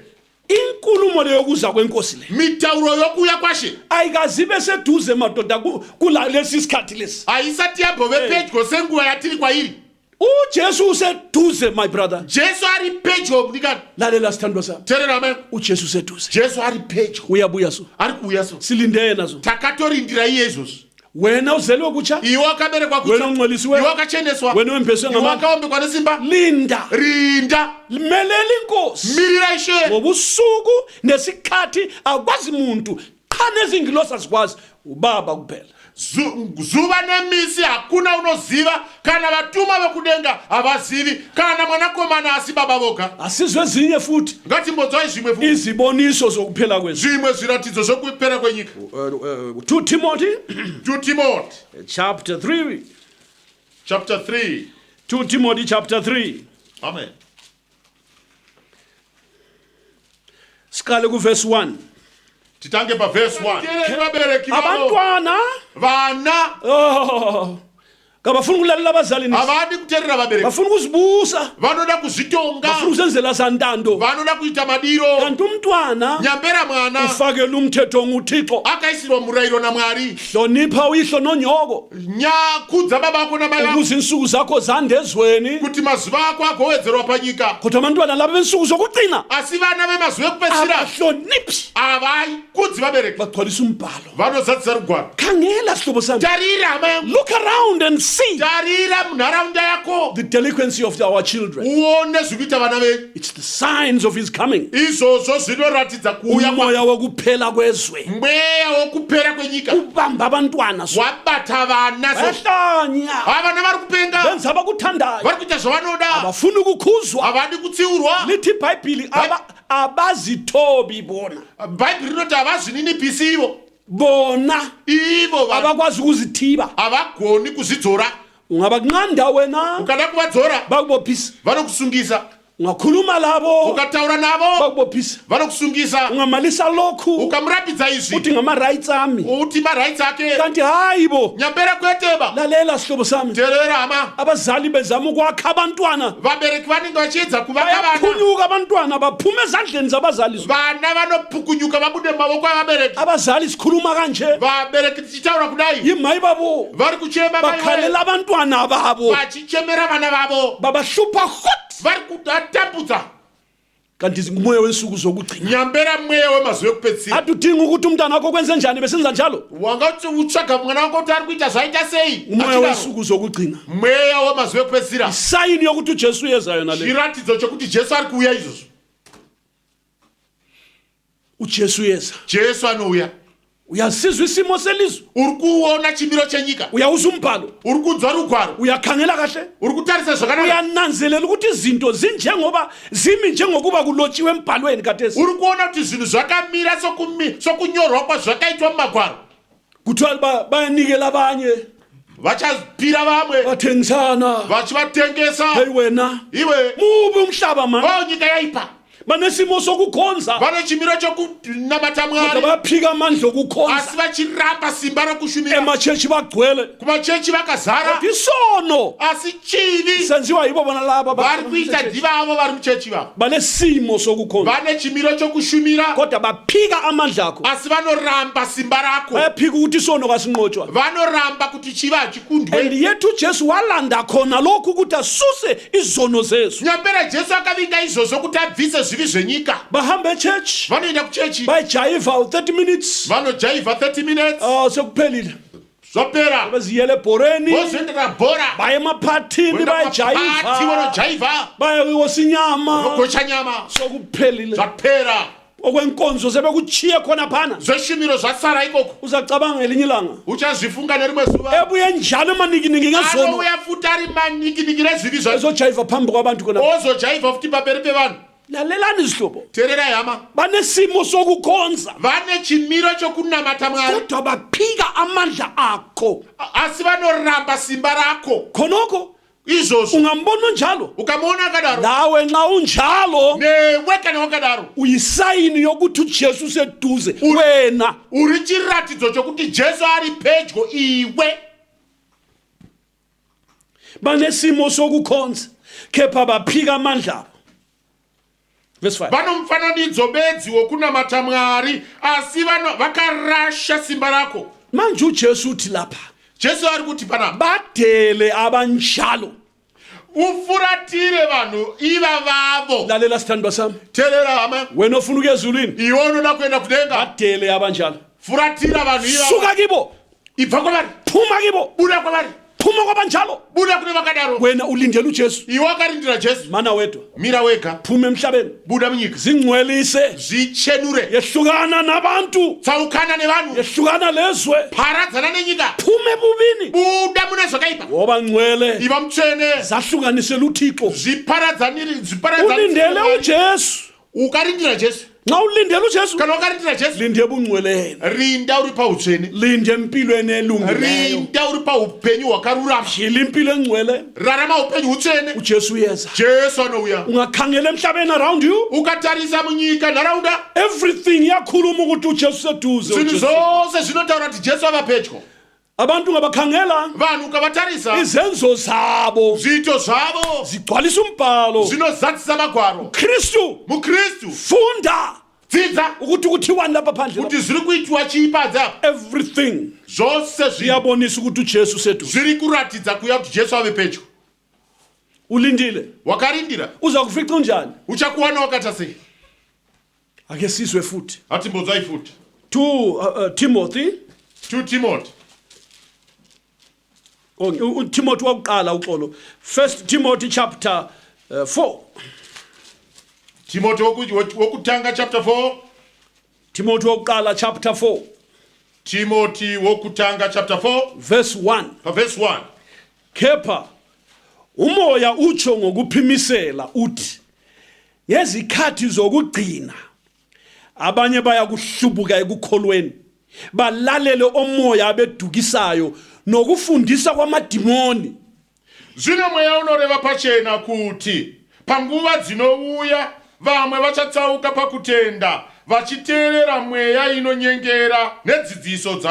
inkulumo leyo kuza kwenkosi le mitauro yokuuya kwashe ayikazibe seduze madoda kulalesi sikhathi lesi haisati yambove pedyo senguva yatiri kwairi uJesu useduze my brother jesu ari pedyo munikani lalela sithandwa sami terera hama uJesu useduze jesu ari pedyo uyabuya so ari kuuya so silinde yena so takatorindira iye izvozvo wena uzeliwe kutsha iwe wakaberekwa wena kutsva ungcwelisiwe iwe wakacheneswa wena wembeswe iwe ngamandla wakaombekwa nesimba linda rinda melela inkosi mirira ishe ngobusuku nesikhathi akwazi umuntu qha nezingilosi azikwazi ubaba kuphela zuva nemisi hakuna unoziva kana vatuma vekudenga havazivi kana mwanakomana asi baba voga asizwe ezinye futhi ngatimbodzwai zvimwe futi iziboniso zokuphela kwezi zvimwe zviratidzo zvokupera kwenyika 2 Timothy 2 Timothy chapter 3 chapter 3 2 Timothy chapter 3 amen siqale ku verse 1 titange paverse 1 vabereki vavo abantwana vana kabafuna ukulalela abazali nisi avadi kuteerera vabereki, bafuna ukuzibusa vanoda kuzvitonga, bafuna ukusenzela santando vanoda kuita madiro. kanti umntwana Nyambera mwana ufakela umthetho nguThixo akaisirwa murayiro naMwari, hlonipha uyihlo nonyoko nyakudza baba vako namai vako ukuze insuku zakho zande ezweni kuti mazuva ako agowedzerwa panyika. kodwa abantwana laba bensuku zokugcina Asi vana vemazuva ekupedzisira abahloniphi avaikudzi vabereki, bagcwalisa umbhalo vanozadzisa rugwaro. khangela sihlobo sami Tarira hama yangu, look around and see tarira munharaunda yako, the delinquency of our children. uone zvikuita vana venyu. It's the signs of his coming. Izvozvo zvinoratidza kuuya kwa Umoya wokuphela kwezwe mweya wokupera kwenyika ubamba abantwana wabata vana. bayahlanya Vana vari kupenga, benza abakuthandayo vari kuita zvavanoda, abafuni ukukhuzwa havadi kutsiurwa. lithi ibhayibhili abazithobi bona Bhaibheri rinoti havazvininipisi ivo, bona ivo vanhu abakwazi ukuzithiba havagoni kuzvidzora. ungaba kunqanda wena Ukada kuvadzora bakubophisa vanokusungisa, ungakhuluma labo ukataura navo bakubophisa vanokusungisa, ungamalisa lokhu ukamurapidza izvi uthi ngama-rights ami uti marights ake. kanti hayi bo Nyambera kweteba, lalela sihlobo sami teerera hama, abazali bezama ukwakha abantwana vabereki vanenge vachiedza kuvaka vana, bayaphunyuka abantwana baphume ezandleni zabazali vana vanopukunyuka vabude mumavoko avabereki. abazali sikhuluma kanje Vabereki tichitaura kudai yimayi babo vari kuchema mai bakhalela abantwana babo vachichemera vana vavo, babahlupha hot vari kudatambudza. kanti ngumoya wensuku zokugcina Nyambera mweya wemazuva ekupedzisira. atudinga ukuthi umntwana wakho kwenze njani besenza njalo Wangati utsvaga mwana wako kuti ari kuita zvaita sei. umoya Achidaro, wensuku zokugcina mweya wemazuva ekupedzisira, sayini yokuthi ujesu uyezayo nale chiratidzo chokuti Jesu ari kuuya izvozvo. ujesu uyeza Jesu anouya. uyasizwa isimo selizwe Uri kuona chimiro chenyika, uyawuza umbhalo uri kunzwa rugwaro, uyakhangela kahle uri kutarisa zvakanaka, uyananzelela ukuthi izinto zinjengoba zimi njengokuba kulotshiwe embhalweni kathesi uri kuona kuti zvinhu zvakamira sokunyorwa kwazvakaitwa mumagwaro. kuthiwa bayanikela abanye Vachapira vamwe, bathengisana vachivatengesa. heyi wena Iwe mubi umhlaba mani nyika yaipa, banesimo sokukhonza vane chimiro chokunamata kodwa Mwari, bayaphika amandla okukhonza asi vachiramba simba rokushumira. emachechi bagcwele Kumachechi vakazara, kodwa isono asi chivi senziwa yibo bona laba vari kuita ndivavo vari muchechi vavo. banesimo sokukhonza Vane chimiro chokushumira, kodwa baphika amandla akho asi vanoramba simba rako, bayaphika ukuthi isono kasinqotshwa vanoramba kuti chivi and hachikundwe. yethu ujesu walanda khona lokhu ukuthi asuse izono zethu Nyambera Jesu akavinga izvozvo kuti abvise zvivi zvenyika. bahambe echechi Vanoenda kuchechi, bayijayiva 30 minutes vanojaivha 30 minutes, sekuphelile zvapera baziyele ebhoreni vozoendera bhora, baye emaphathini voenda mapati bayajayiva vanojaivha, bayowosa inyama vogocha nyama, sokuphelile zvapera. okwenkonzo sebekuchiye khona phana Zveshumiro zvasara ikoko, uzacabanga ngelinye ilanga uchazvifunga nerimwe zuva. ebuye njalo manikiningi ngezono Anouya futi ari manikiniki rezvivi zvake, ezojayiva phambi kwabantu khona ozojaivha futi pamberi pevanhu. lalelani zihlobo Teererai hama, banesimo sokukhonza vane chimiro chokunamata Mwari, kodwa baphika amandla akho asi vanoramba simba rako. khonoko Izvozvo ungambona njalo ukamuona akadaro, nawe nxa unjalo newe kana wakadaro, uyisayini yokuthi ujesu useduze wena uri chiratidzo chokuti Jesu ari pedyo iwe. banesimo sokukhonza kepha baphika amandla abo verse 5 Vanomfananidzo bedzi wokunamata Mwari, asi vakarasha simba rako. manje ujesu uthi lapha Jesu ari kuti pana badele abanjalo ufuratire vanhu iva vavo. lalela sithandwa sami Teerera hama, wena ofuna ukuya ezulwini iwe unoda kuenda kudenga, badele abanjalo furatira vanhu ivavo. suka kibo Ibva kwavari, phuma kibo buda kwavari, phuma kwabanjalo buda kune vakadaro. wena ulindele ujesu Iwe wakarindira Jesu, mana wedwa mira wega, phuma emhlabeni buda munyika, zingcwelise zvichenure, yehlukana nabantu tsaukana nevanhu, yehlukana lezwe paradzana nenyika, phume bubini buda mune zvakaipa, ngoba ngcwele iva mutsvene, zahlukanisela uthixo ulindele ujesu ukarindira Jesu. nxa ulindele ujesu Kana wakarindira Jesu, linde ebungcweleni rinda uri pautsvene, linde empilweni elungileyo rinda uri paupenyu hwakarurama, phila impilo engcwele rarama upenyu hutsvene. ujesu uyeza Jesu anouya. ungakhangela emhlabeni around you Ukatarisa munyika nharaunda, everything yakhuluma ukuthi ujesu seduze zvinhu uJesu. zvose zvinotaura kuti Jesu ava pedyo. abantu ngabakhangela vanhu ukavatarisa izenzo zabo zviito zvavo zigcwalisa umbhalo zvinozadzisa magwaro. Kristu Mukristu funda dzidza ukuthi kuthiwani lapha phandle kuti zviri kuitwa chiipadza everything zvose iyabonisa ukuthi uJesu seduze zviri kuratidza kuya kuti Jesu ave pedyo. ulindile Wakarindira uza kufica unjani uchakuwana wakata sei? ake sizwe futhi Hatimbodzai futi 2 Timothy 2 Timothy Timothy wakuqala uxolo 1 Timothy chapter 4 Timothy wokutanga chapter 4 Timothy wakuqala chapter 4 Timothy wokutanga chapter 4 verse 1 verse 1 kepha umoya utsho ngokuphimisela uthi ngezikhathi zokugcina abanye bayakuhlubuka ekukholweni balalele omoya abedukisayo nokufundisa kwamadimoni. Zvino mweya unoreva pachena kuti panguva dzinouya vamwe vachatsauka pakutenda vachiteerera mweya inonyengera nedzidziso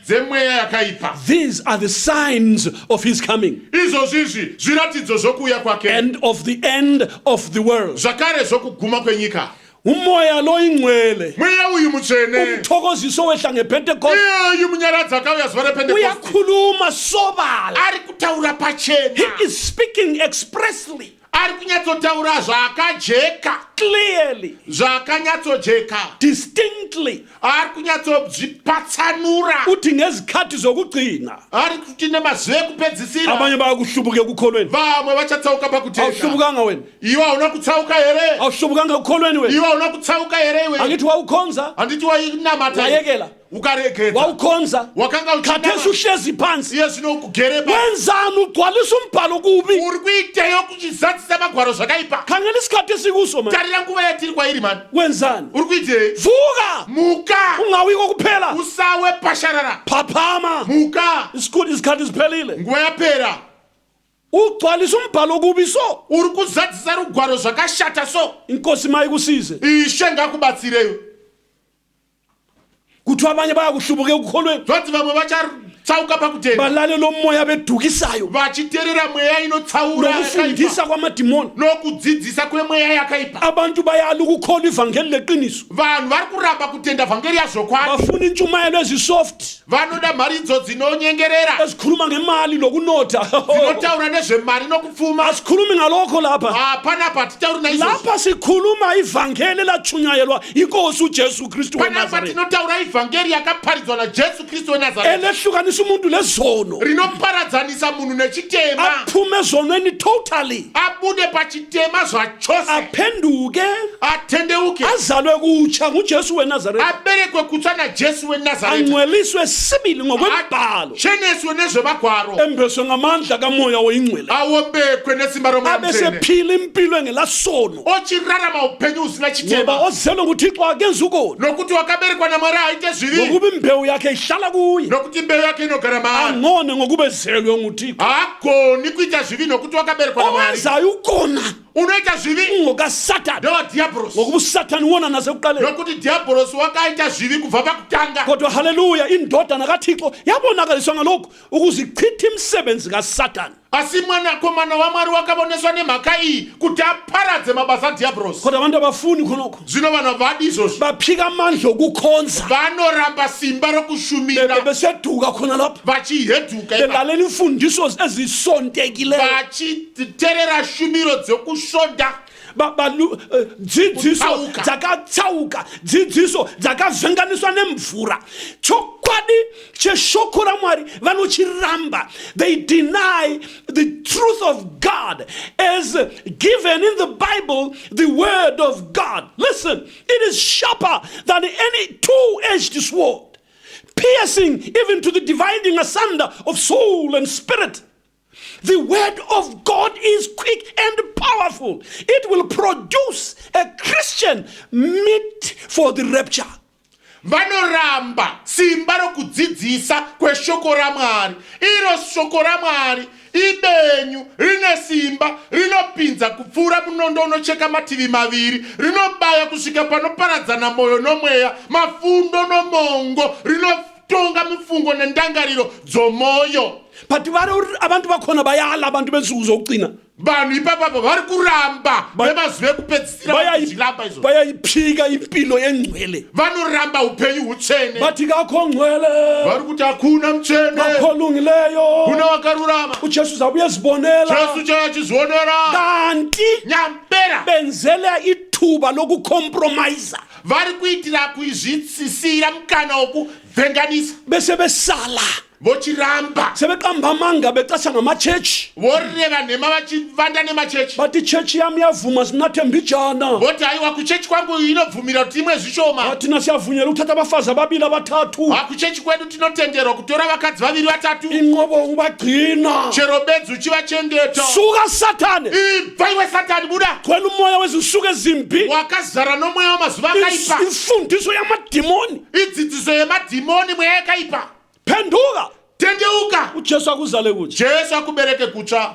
dzemweya yakaipa. These are the signs of his coming Izvozvizvi zviratidzo zvokuuya kwake and of the end of the world. zvakare zvokuguma kwenyika. Umoya lo ingcwele Mweya uyu mutsvene umthokoziso wehla ngePentecost iye munyaradzi akauya zuva repentekosti uyakhuluma sobala. ari kutaura pachena. He is speaking expressly, Ari kunyatsotaura zvakajeka clearly, zvakanyatsojeka. distinctly. Ari kunyatsozvipatsanura. Uthi ngezikhathi zokugcina Ari kuti nemazuva ekupedzisira abanye bayakuhlubuka ekukholweni. vamwe vachatsauka pakutenda. Awuhlubukanga wena, Iwe hauna kutsauka here? awuhlubukanga ekukholweni wena. Iwe hauna kutsauka here iwe? Angithi wawukhonza Handiti wainamata wayekela ukaregedza. wawukhonza Wakanga khathesi uhlezi phansi iye zvino ukugere pa. wenzani ugcwalisa umbhalo kubi. Uri kuiteyo kuchizadzisa magwaro zvakaipa. Khangela isikhathi esikuso man, Tarira nguva yatiri kwairi mani. wenzani? Uri kuitei? Vuka Muka. ungawi kokuphela, Usawe pasharara. phaphama Muka. isikhathi siphelile. Nguva yapera. Ugcwalisa umbhalo kubi so Uri kuzadzisa rugwaro zvakashata so. inkosi mayikusize Ishe ngakubatsireyo. kuthi abanye bayakuhlubuka ekukholweni Zvanzi vamwe vachatsauka pakutenda. balalela omoya bedukisayo Vachiteerera mweya inotsaura yakaipa. nokufundisa kwamadimoni. Nokudzidzisa kwemweya yakaipa. Abantu bayala ukukholwa ivangeli leqiniso, Vanhu vari kuramba kutenda vhangeri yazvokwadi. bafuna intshumayelo ezisoft Vanoda mhari idzo dzinonyengerera. ezikhuluma ngemali nokunotha. Dzinotaura nezvemari nokupfuma. Asikhulumi ngalokho lapha. Panapa hatitauri naizvozvo. Lapha sikhuluma ivangeli elatshunyayelwa inkosi uJesu Kristu Panapa weNazaretha, tinotaura ivhangeri yakaparidzwa naJesu Kristu weNazareta. elehlukanisa umuntu lezono, Rinoparadzanisa munhu nechitema. aphume ezonweni totally, Abude pachitema zvachose. aphenduke, Atendeuke. azalwe kutsha nguJesu weNazaretha, Aberekwe kutsva naJesu weNazareta. angcweliswe sibili ngokwembhalo, Acheneswe nezvemagwaro. embeswe ngamandla kamoya oyingcwele, Awombekwe nesimba roMoya abe Mutsvene. sephila impilo engelasono, Ochirarama upenyu husina ngoba chitema. ozelwe nguThixo akenzi ukona, Nokuti wakaberekwa naMwari haite zvivi. ngokuba imbewu yakhe ihlala kuye, Nokuti mbeu yake inogara maari. angone ngokuba ezelwe nguThixo. Haagoni kuita zvivi nokuti wakaberekwa naMwari. Owenzayo ukona Unoita zvivi ngokaSathane, ndewaDhiabhorosi. ngokuba uSathane wona nasekuqaleni. Nokuti Dhiabhorosi wakaita zvivi kubva pakutanga. Kodwa haleluya, indodana kaThixo yabonakaliswa ngalokho ukuze ichithe imisebenzi kaSathane. Asi mwanakomana waMwari wakaboneswa nemhaka iyi kuti aparadze mabasa aDhiabhorosi. Kodwa abantu abafuni khonokho, Zvino vanhu havadi izvozvo. baphika amandla okukhonza, Vanoramba simba rokushumira. beseduka khona lapho, Vachihedhuka ipapo. belalela imfundiso ezisontekileyo, vachiterera shumiro dzokusvoda. dzidziso Kutsauka. dzakatsauka, dzidziso dzakavhenganiswa nemvura. Chokwadi cheshoko raMwari vanochiramba. They deny the truth of God as given in the Bible, the word of God. Listen, it is sharper than any two-edged sword, piercing even to the dividing asunder of soul and spirit. The word of God is quick and powerful. It will produce a Christian meet for the rapture. Vanoramba simba rokudzidzisa kweshoko raMwari. Iro shoko raMwari ibenyu, rine simba, rinopinza kupfuura munondo unocheka mativi maviri, rinobaya kusvika panoparadzana moyo nomweya, mafundo nomongo, kutonga mifungo nendangariro dzomoyo. but abantu bakhona bayala abantu bensuku zokucina Vanhu ipapapa vari kuramba vemazuva ekupedzisira kuzviramba izvo. bayayiphika impilo engcwele Vanoramba upenyu hutsvene. bathi kakho ngcwele Vari kuti hakuna mutsvene, kakho lungileyo kuna vakarurama. uJesu uzabuya ezibonela Jesu chachizvionera. kanti Nyampera benzela ithuba lokucompromise vari kuitira kuizvitsisira mukana wokuvhenganisa. bese besala Vochiramba sebeqamba amanga becasha ngamachechi voreva nhema vachivanda nemachechi. bathi ichechi yami yavuma sinathembijana Voti haiwa kuchechi kwangu inobvumira kuti imwe zvishoma. thina siyavunyela ukuthatha abafazi ababili abathathu Hakuchechi kwedu tinotenderwa kutora vakadzi vaviri vatatu. inqobo ubagcina Chero bedzi uchivachengeta. suka sathane Ibva iwe Satani, buda. gcwele umoya wezinsuku ezimbi Wakazara nomweya wamazuva akaipa. imfundiso yamadimoni Idzidziso yemadhimoni mweya yakaipa. phenduka Tendeuka. uJesu akuzale kutsha Jesu akubereke kutsva.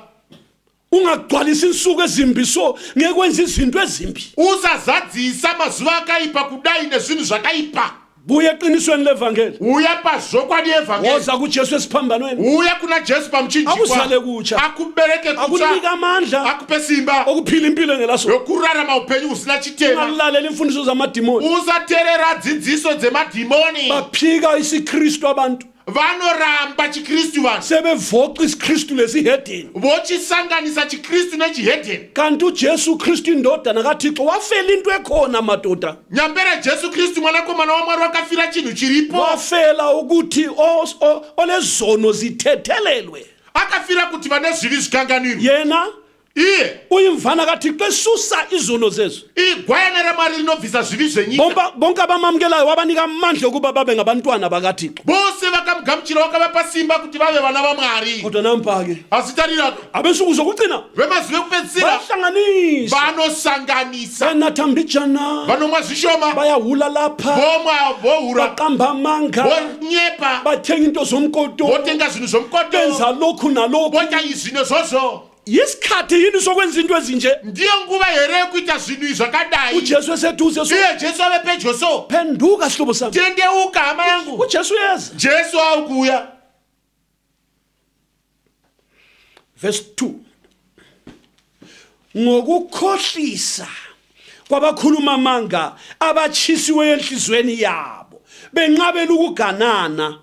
ungagcwalisa insuku ezimbi so ngeke wenza izinto ezimbi Usazadzisa mazuva akaipa kudai nezvinhu zvakaipa. buye eqinisweni levangeli Uya pazvokwadi evhangeri. woza kuJesu esiphambanweni Uya kuna Jesu pamuchinjikwa. akuzale kutsha Akubereke akunika kutsva. amandla Akupe simba okuphila impilo engelaso yokurarama upenyu husina chitema. ungalalela imfundiso zamadimoni Usateerera dzidziso dzemadhimoni. baphika isikristu abantu Vanoramba chikristu vanhu. sebevoqa isikristu lesihedeni Vochisanganisa chikristu nechihedheni. kanti uJesu Kristu indodana kaThixo wafela into ekhona madoda Nyampera Jesu Kristu mwanakomana waMwari wakafira chinhu chiripo. wafela ukuthi olezono zithethelelwe Akafira kuti vane zvivi zvikanganwirwe. yena Iye uyimvana kaThixo esusa izono zezo igwayana raMwari linobvisa zvivi zvenyika. bonke abamamukelayo wabanika amandla okuba babe ngabantwana bakaThixo Vose vakamugamuchira vakavapa simba kuti vave vana vaMwari. kodwa nampake Asi tariraka abensuku zokugcina vemazuva ekupedzisira bayahlanganisa vanosanganisa. banathambijana Vanomwa zvishoma. bayahula lapha Vomwa vohura. baqamba amanga Vonyepa. bathenga into zomkoto Votenga zvinhu zvomukoto. benza lokhu nalokhu Voita izvi nezvozvo. yisikhathi yini sokwenza into ezinje Ndiyo nguva here yekuita zvinhu zvakadai. uJesu eseduze so Iye Jesu ave pedyo so. phenduka sihlobo sami Tendeuka hama yangu. uJesu yeza Jesu aukuya. verse 2 ngokukhohlisa kwabakhuluma amanga abachisiwe enhlizweni yabo benqabela ukuganana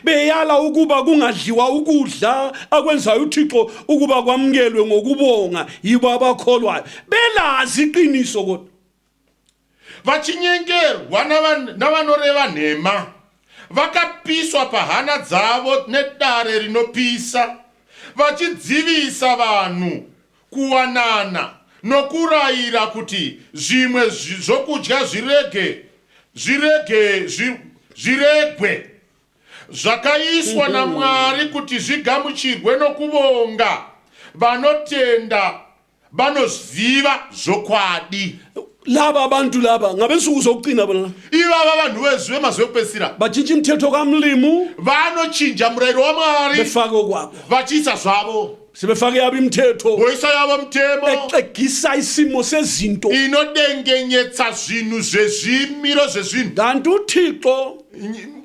beyala ukuba kungadliwa ukudla akwenzayo uThixo ukuba kwamukelwe ngokubonga yibo abakholwayo belazi iqiniso kodwa Vachinyengerwa navanoreva nhema. Vakapiswa pahana dzavo nedare rinopisa. Vachidzivisa vanhu kuwanana nokurayira kuti zvimwe zvokudya zviregwe. Zvakaiswa naMwari kuti zvigamuchirwe nokuvonga. Vanotenda vanoziva zvokwadi. laba abantu laba ngabensuku zokucina bona Ivava vanhu vemazuva ekupedzisira bajinja imithetho kamlimu vanochinja murayiro waMwari. befake okwabo Vachiisa zvavo. sebefake yabo imithetho Voisa yavo mutemo exegisa isimo sezinto inodengenyetsa zvinhu zvezvimiro zvezvinhu. kanti uThixo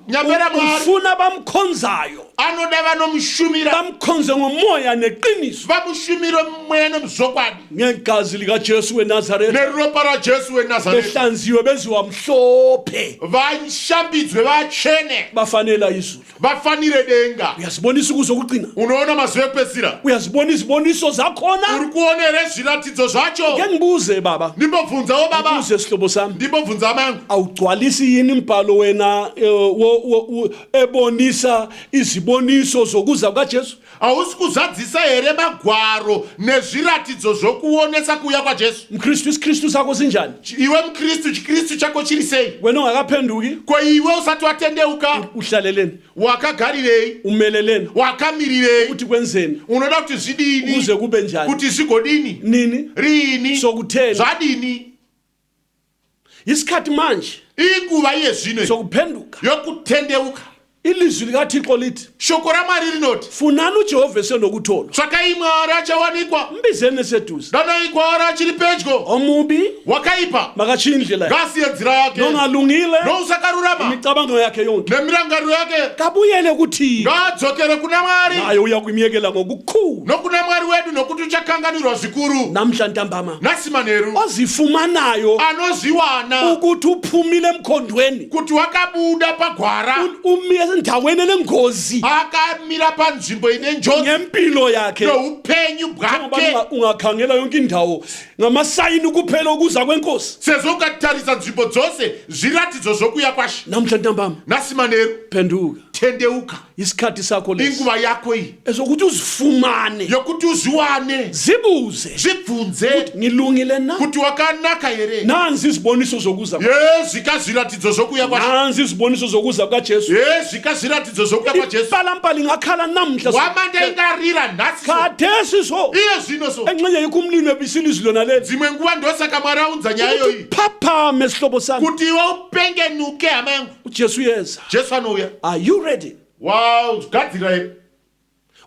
Nyampera Mwari ufuna bamkhonzayo anoda vanomushumira. bamkhonze ngomoya neqiniso Vamushumire mweya nomzokwadi. ngegazi likaJesu weNazaretha Neropa raJesu weNazaretha. behlanziwe beziwa mhlophe Vashambidzwe vachene. bafanela izulu Vafanire denga. uyazibonisa ukuzokucina Unoona mazuva ekupedzisira. uyazibona iziboniso zakhona Uri kuonere zviratidzo zvacho. ke ngibuze baba Ndimbobvunzawo baba. ngibuze sihlobo sami Ndimbobvunza hama yangu. awugcwalisi yini imbhalo wena ebonisa iziboniso zokuza kukaJesu Hausi kuzadzisa here magwaro nezviratidzo zvokuonesa kuuya kwaJesu. mkristu isikristu sakho sinjani Iwe mkristu chikristu chako chiri sei? wena ungakaphenduki Ko iwe usati watendeuka. uhlaleleni Wakagarirei? umeleleni Wakamirirei? ukuthi kwenzeni Unoda kuti zvidini? kuze kube njani Kuti zvigodini? nini Rini? sokutheni Zvadini? isikhathi manje Inguva iye zvino sokuphenduka yokutendeuka. ilizwi likaThixo lithi shoko ramwari rinoti funani uJehova esenokutholwa tsvakai Mwari achawanikwa, mbizeni neseduze danai kwaari achiri pedyo. omubi Wakaipa makatshiye indlela yakhe ngasiye nzira yake, nongalungile nousakarurama imicabango yakhe yonke nemirangariro yake kabuyele kuThixo ngadzokere kuna Mwari naye uya kumyekela ngokukhulu nokuna Mwari wedu nokuti uchakanganirwa zvikuru. namhla ntambama Nasi manheru ozifumanayo anozviwana ukuthi uphumile emkhondweni kuti wakabuda pagwara umiye endaweni enengozi akamira panzvimbo ine njodzi ngempilo yakhe noupenyu bwake. ngoba ungakhangela yonke indawo ngamasayini kuphela ukuza kwenkosi sezvo ukatarisa nzvimbo dzose zviratidzo zvokuya kwaShe. namhla ntambama Nasi manheru phenduka tendeuka, isikhathi sakho lesi inguva yako iyi ezokuthi uzifumane yokuti uzviwane, zibuze zvibvunze ngilungile na kuti wakanaka here. nanzi iziboniso zokuza Zvika zviratidzo zvokuya kwaShe. nanzi iziboniso zokuza kwaJesu Zvika zviratidzo zvokuya kwaJesu. ipalampala ingakhala namhla Wamanda ingarira nhasi so. khathesi so Iye zvino so. enxenye yikho umlimi ebisile izwi lona leli Dzimwe nguva ndosaka Mwari aunza nyaya iyoyi phaphame sihlobo sami kuti iwe upengenuke hama yangu. uJesu uyeza Jesu anouya. are you ready Wagadzira here.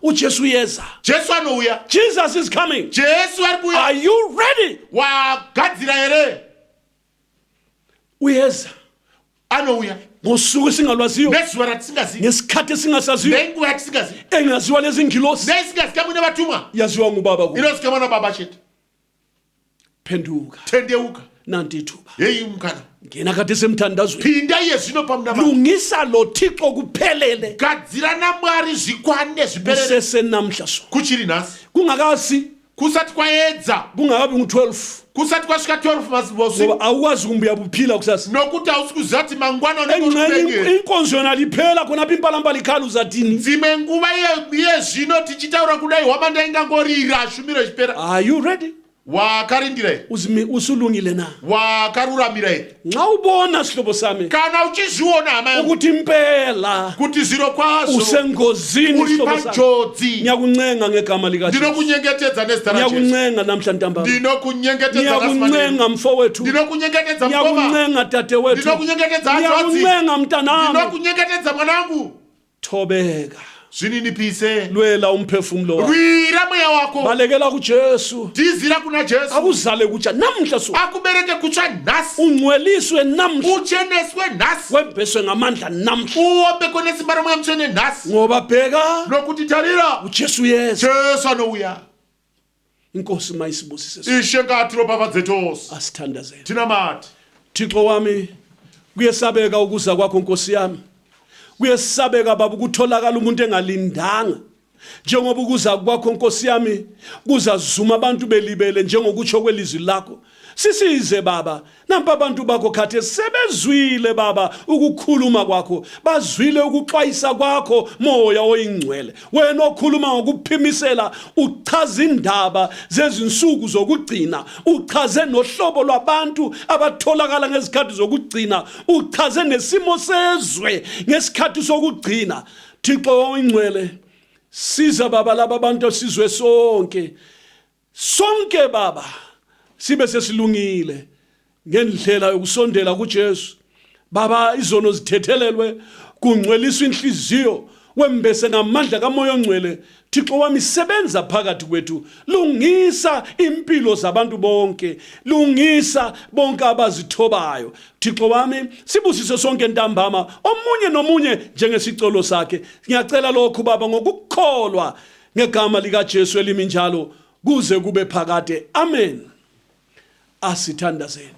uJesu uyeza Jesu anouya. Jesus is coming Jesu ari kuuya. are you ready Wagadzira here. uyeza Anouya. ngosuku singalwaziyo Nezuva ratisingazivi. ngesikhathi esingasaziyo Nenguva yatisingazivi. engaziwa lezi ngilosi Nesingazikamwe nevatumwa. yaziwa ngubaba ku Inozikamwa nababa chete. phenduka Tendeuka. nanti ithuba Yeyi mukana. ngena kade semthandazweni Pinda iye zvino pamunama. lungisa lo Thixo kuphelele Gadzira naMwari zvikwane zviperere. kusese namhla so Kuchiri nhasi. kungakasi Kusati kwaedza. kungakabi ngu12 Kusati kwasvika 12 masibosi. ngoba awukwazi kumbuya buphila kusasa Nokuti hausi kuziva kuti mangwana engxenye unenge inkonzo yona liphela khonapha impalambala ikhala uzatini dzimwe nguva iye zvino tichitaura kudai hwamanda ingangorira shumiro ichipera. are you ready Wakarindira here. usulungile na Wakaruramira here. nxa ubona sihlobo sami Kana uchizviona hama yangu ukuthi impela kuti zviro kwazvo usengozini uri sihlobo sami panjodzi. ngiyakuncenga ngegama likaJesu Ndinokunyengetedza nezita raJesu. ngiyakuncenga namhla ntambama Ndinokunyengetedza nasimanje. ngiyakuncenga mfowethu Ndinokunyengetedza mkoma. ngiyakuncenga dadewethu Ndinokunyengetedza hanzvadzi. ngiyakuncenga mntanami Ndinokunyengetedza mwanangu. thobeka Zvininipise. lwela umphefumulo wakho Rwira mweya wako. balekela kuJesu Tizira kuna Jesu. akuzale kutsha namhla so Akubereke kutsha nhasi. ungcweliswe namhla Ucheneswe nhasi. wembeswe ngamandla namhla Uombekwe nesimba roMoya Mutsvene nhasi. ngoba bheka Nokuti tarira. uJesu yeza Jesu anouya. inkosi mayisibusise Ishe ngatiropafadze tose. asithandazeni Tinamati. Thixo wami kuyesabeka ukuza kwakho nkosi yami kuyesabeka baba ukutholakala umuntu engalindanga njengoba ukuza kwakho nkosi yami kuzazuma abantu belibele njengokutsho kwelizwi lakho sisize baba nampa abantu bakho khathe sebezwile baba ukukhuluma kwakho bazwile ukuxwayisa kwakho moya oyingcwele wena okhuluma ngokuphimisela uchaza indaba zezinsuku zokugcina uchaze nohlobo lwabantu abatholakala ngezikhathi zokugcina uchaze nesimo sezwe ngesikhathi sokugcina Thixo oyingcwele siza baba laba abantu sizwe sonke baba sibe sesilungile ngendlela yokusondela kuJesu baba izono zithethelelwe kungcweliswa inhliziyo wembese ngamandla kaMoya oNgcwele Thixo wami sebenza phakathi kwethu lungisa impilo zabantu bonke lungisa bonke abazithobayo Thixo wami sibusise sonke ntambama omunye nomunye njengesicelo sakhe ngiyacela lokho baba ngokukholwa ngegama likaJesu elimi njalo kuze kube phakade amen asithandazeni